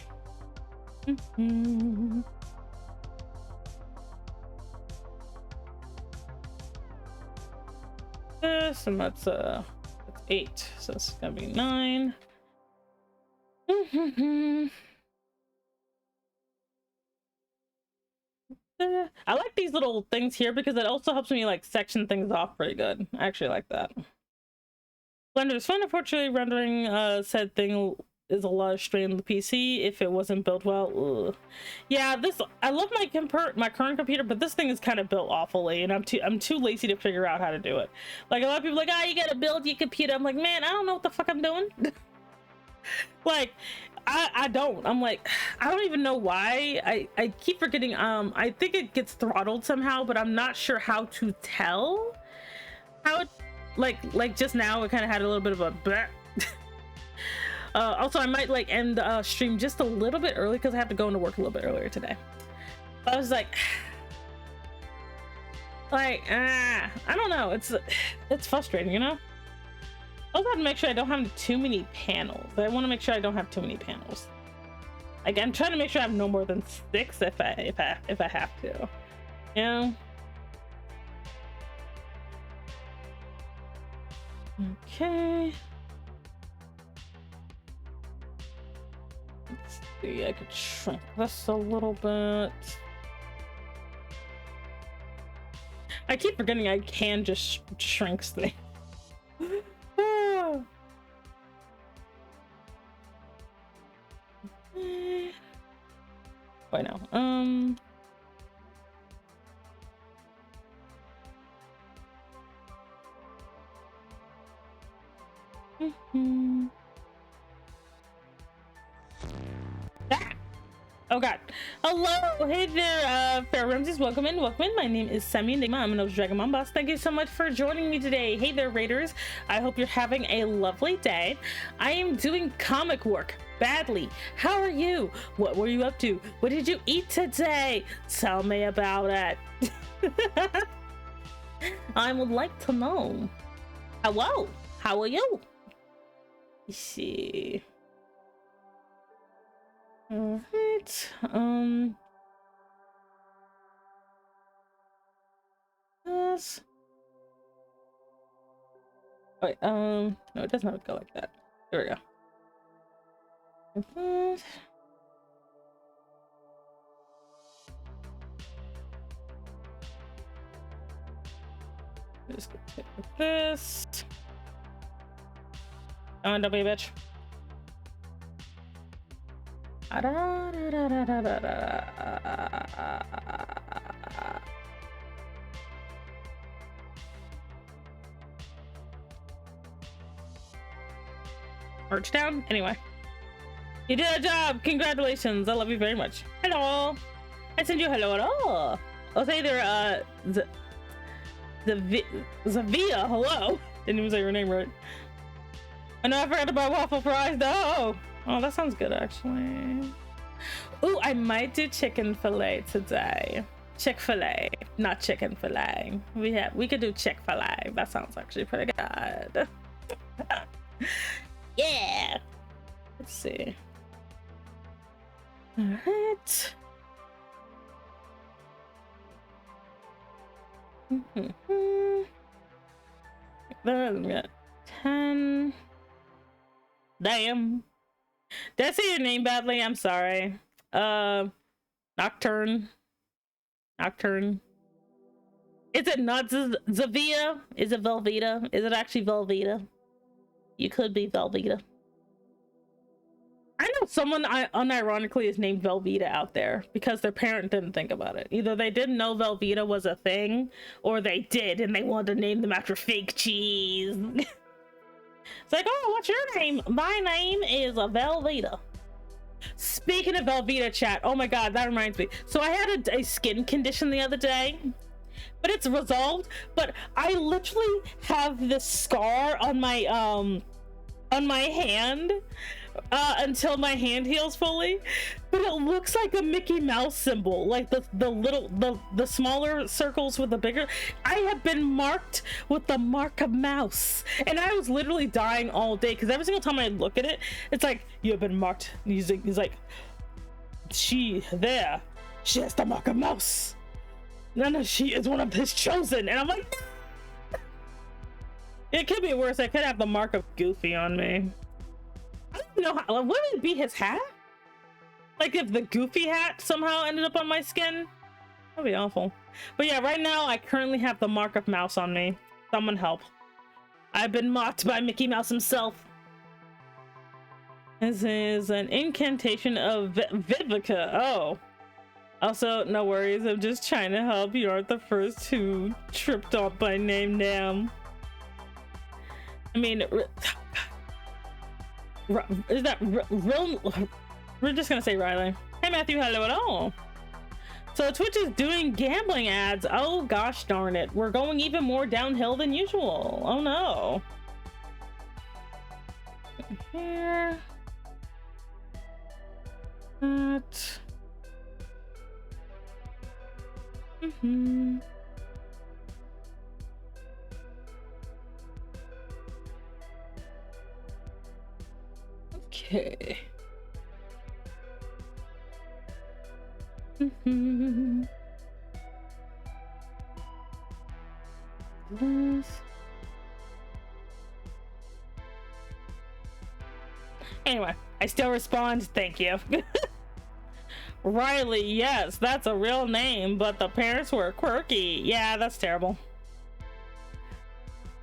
This, and that's 8, so it's gonna be 9. I like these little things here because it also helps me like section things off pretty good. I actually like that. Blender is fun. Unfortunately, rendering said thing is a lot of strain on the PC if it wasn't built well. Ugh. Yeah, this, I love my current computer, but this thing is kind of built awfully, and I'm too lazy to figure out how to do it. Like a lot of people are like, you gotta build your computer. I'm like, man, I don't know what the fuck I'm doing. Like, I don't. I'm like, I don't even know why. I keep forgetting. I think it gets throttled somehow, but I'm not sure how to tell how it, like just now it kind of had a little bit of a bleh. Also, I might like end the stream just a little bit early because I have to go into work a little bit earlier today. I was like, Like, I don't know. It's frustrating, you know? I also have to make sure I don't have too many panels. I want to make sure I don't have too many panels. Like, I'm trying to make sure I have no more than 6 if I have to. You know? Okay. Let's see, I could shrink this a little bit. I keep forgetting I can just shrink things. Wait, no. Oh god. Hello, hey there, fair Ramses. Welcome in, welcome in. My name is Semi Enigma. I'm an Dragon Mom Boss. Thank you so much for joining me today. Hey there, Raiders. I hope you're having a lovely day. I am doing comic work badly. How are you? What were you up to? What did you eat today? Tell me about it. I would like to know. Hello, how are you? Let's see. All right. This. Wait. No, it doesn't have to go like that. There we go. Just gonna take this. Oh, don't be a bitch. Merch down? Anyway. You did a job! Congratulations! I love you very much. Hello! I send you hello. I'll say there, Zavia, hello! Didn't even say your name right. I know I forgot about waffle fries though! Oh, that sounds good actually. Ooh, I might do chicken fillet today. Chick-fil-A, not chicken fillet. We could do Chick-fil-A. That sounds actually pretty good. Yeah. Let's see. All right. Then we got 10. Damn. Did I say your name badly? I'm sorry. Nocturne. Is it not Zavia? Is it Velveeta? Is it actually Velveeta? You could be Velveeta. I know someone unironically is named Velveeta out there because their parent didn't think about it. Either they didn't know Velveeta was a thing, or they did and they wanted to name them after fake cheese. It's like, oh, what's your name? My name is Velveeta. Speaking of Velveeta, chat, oh my god, that reminds me. So I had a skin condition the other day, but it's resolved. But I literally have this scar on my hand until my hand heals fully. But it looks like a Mickey Mouse symbol, like the smaller circles with the bigger. I have been marked with the mark of mouse, and I was literally dying all day because every single time I look at it, it's like, you have been marked. He's like, she has the mark of mouse. No, she is one of his chosen. And I'm like, it could be worse. I could have the mark of Goofy on me. I don't know how. Would it be his hat? Like if the Goofy hat somehow ended up on my skin? That'd be awful. But yeah, right now I currently have the mark of mouse on me. Someone help. I've been mocked by Mickey Mouse himself. This is an incantation of Vivica. Oh. Also, no worries. I'm just trying to help. You aren't the first who tripped off by name damn. I mean, is that real? We're just gonna say Riley. Hey Matthew, hello at all. So Twitch is doing gambling ads. Oh gosh darn it. We're going even more downhill than usual. Oh no. Here. That. Okay. Anyway, I still respond, thank you. Riley, yes, that's a real name, but the parents were quirky. Yeah, that's terrible.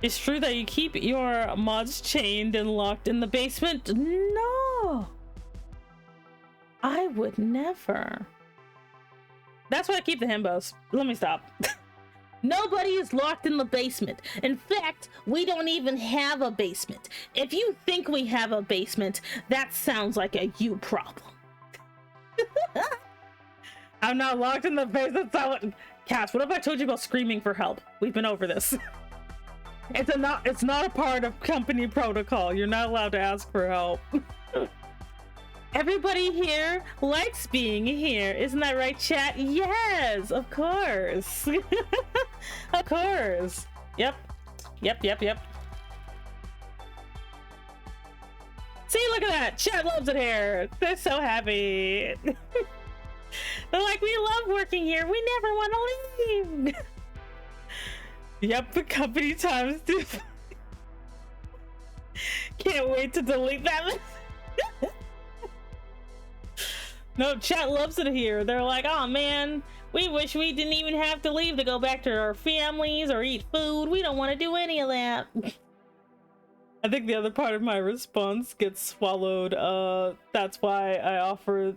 It's true that you keep your mods chained and locked in the basement? No! I would never. That's why I keep the himbos. Let me stop. Nobody is locked in the basement. In fact, we don't even have a basement. If you think we have a basement, that sounds like a you problem. I'm not locked in the basement. Cass, what if I told you about screaming for help? We've been over this. It's not a part of company protocol. You're not allowed to ask for help. Everybody here likes being here. Isn't that right, chat? Yes, of course. Of course. Yep. See, look at that. Chat loves it here. They're so happy. They're like, we love working here. We never want to leave. Yep, the company times do. Can't wait to delete that. No, chat loves it here. They're like, oh man, we wish we didn't even have to leave to go back to our families or eat food. We don't want to do any of that. I think the other part of my response gets swallowed. That's why I offer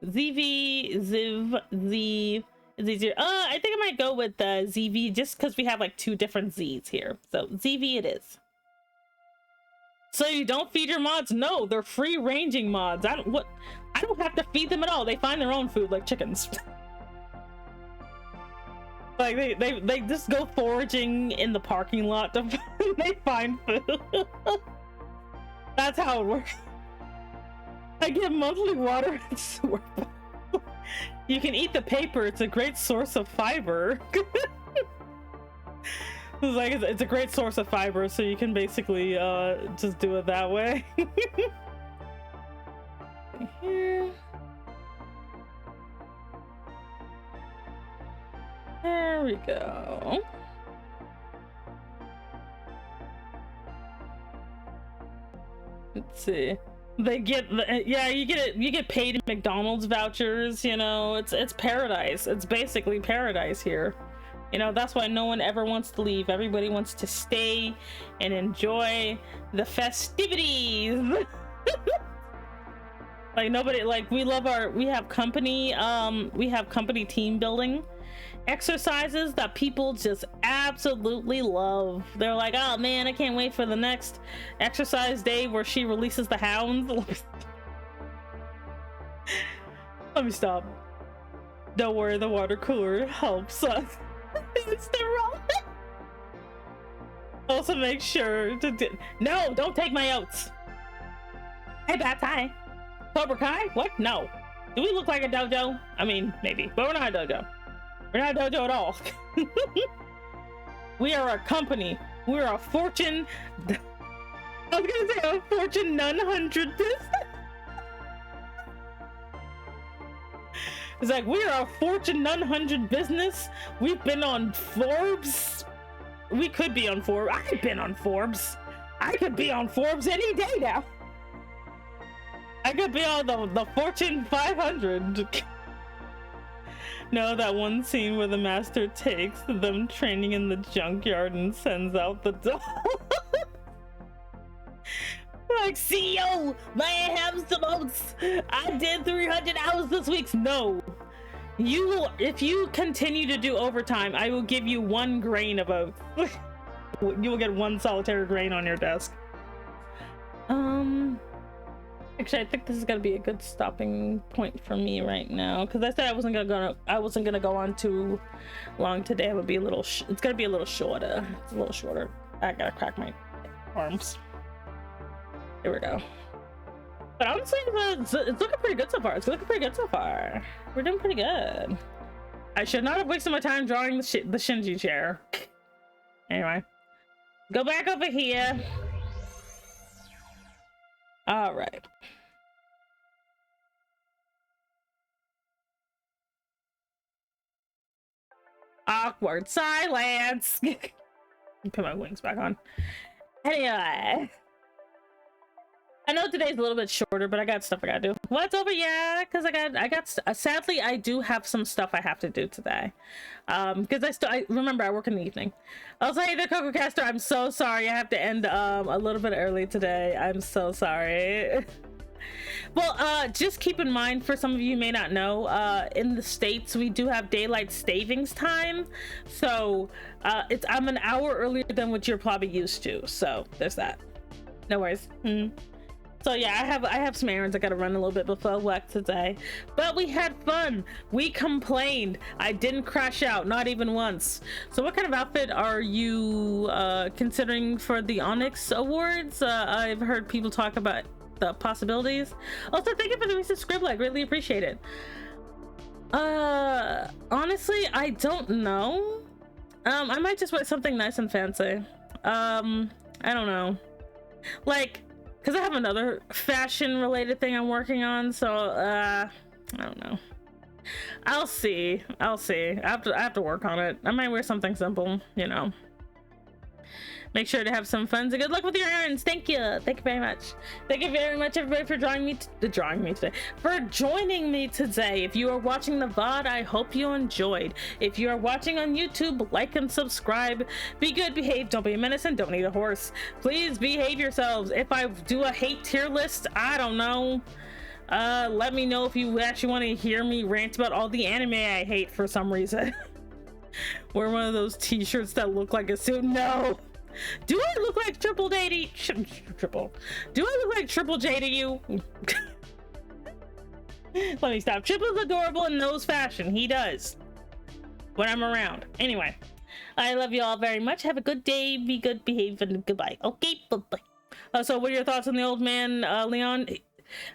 ZV, Ziv, Z. It's easier. I think I might go with ZV just because we have like two different Z's here. So ZV it is. So you don't feed your mods? No, they're free ranging mods. I don't have to feed them at all. They find their own food like chickens. Like they just go foraging in the parking lot to they find food. That's how it works. I get monthly water and sewer. You can eat the paper. It's a great source of fiber. It's like it's a great source of fiber, so you can basically just do it that way. Here. There we go. Let's see. They get yeah, you get paid in McDonald's vouchers, you know. It's paradise. It's basically paradise here. You know, that's why no one ever wants to leave. Everybody wants to stay and enjoy the festivities. Like nobody, like we have company team building exercises that people just absolutely love. They're like, oh man, I can't wait for the next exercise day where she releases the hounds. Let me stop. Don't worry, the water cooler helps us. It's the wrong. Also make sure to no, don't take my oats. Hey Bats, hi. Cobra Kai? What? No. Do we look like a dojo? I mean, maybe, but we're not a dojo. We're not a dojo at all. We are a company. We're a Fortune. I was gonna say a Fortune 900 business. It's like we are a Fortune 900 business. We've been on Forbes. We could be on Forbes. I've been on Forbes. I could be on Forbes any day now. I could be on the Fortune 500. No, that one scene where the master takes them training in the junkyard and sends out the dog. Like, CEO, may I have some oats? I did 300 hours this week. No. You will, if you continue to do overtime, I will give you 1 grain of oats. You will get 1 solitary grain on your desk. Actually, I think this is gonna be a good stopping point for me right now, because I said I wasn't gonna go on too long today. It would be a little. It's gonna be a little shorter. It's a little shorter. I gotta crack my arms. Here we go. But honestly, it's looking pretty good so far. It's looking pretty good so far. We're doing pretty good. I should not have wasted my time drawing the Shinji chair. Anyway, go back over here. All right. Awkward silence. Put my wings back on. Anyway, I know today's a little bit shorter, but I got stuff I gotta do. What's over? Yeah, because I got sadly I do have some stuff I have to do today. Because I remember I work in the evening. I'll say the Coco Caster, I'm so sorry I have to end a little bit early today. I'm so sorry. Well, just keep in mind, for some of you may not know, in the States we do have daylight savings time, so I'm an hour earlier than what you're probably used to, so there's that. No worries. So yeah, I have some errands I gotta run a little bit before work today, but we had fun. We complained. I didn't crash out, not even once. So what kind of outfit are you considering for the Onyx Awards? I've heard people talk about the possibilities. Also, thank you for the recent scribble. I greatly appreciate it. Honestly, I don't know. I might just wear something nice and fancy. I don't know, like, because I have another fashion related thing I'm working on, so I don't know. I'll see. I have to work on it. I might wear something simple, you know. Make sure to have some fun. So good luck with your errands. Thank you very much. Thank you very much, everybody, for joining me today, for joining me today. If you are watching the VOD, I hope you enjoyed. If you are watching on YouTube, like and subscribe. Be good, behave, don't be a menace, and don't eat a horse. Please behave yourselves. If I do a hate tier list, I don't know, let me know if you actually want to hear me rant about all the anime I hate for some reason. Wear one of those t-shirts that look like a suit. No. Do I look like Triple J to you? Do I look like Triple J to you? Let me stop. Triple's adorable in those fashion. He does when I'm around. Anyway, I love you all very much. Have a good day. Be good, behave, and goodbye. Okay, bye-bye. So what are your thoughts on the old man, Leon?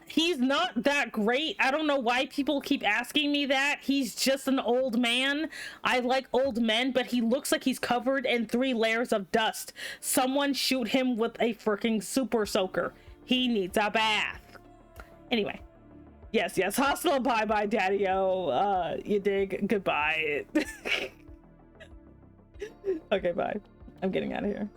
He's not that great. I don't know why people keep asking me that. He's just an old man. I like old men, but he looks like he's covered in 3 layers of dust. Someone shoot him with a freaking super soaker. He needs a bath. Anyway, yes, hostile, bye daddy-o. You dig? Goodbye. Okay, bye. I'm getting out of here.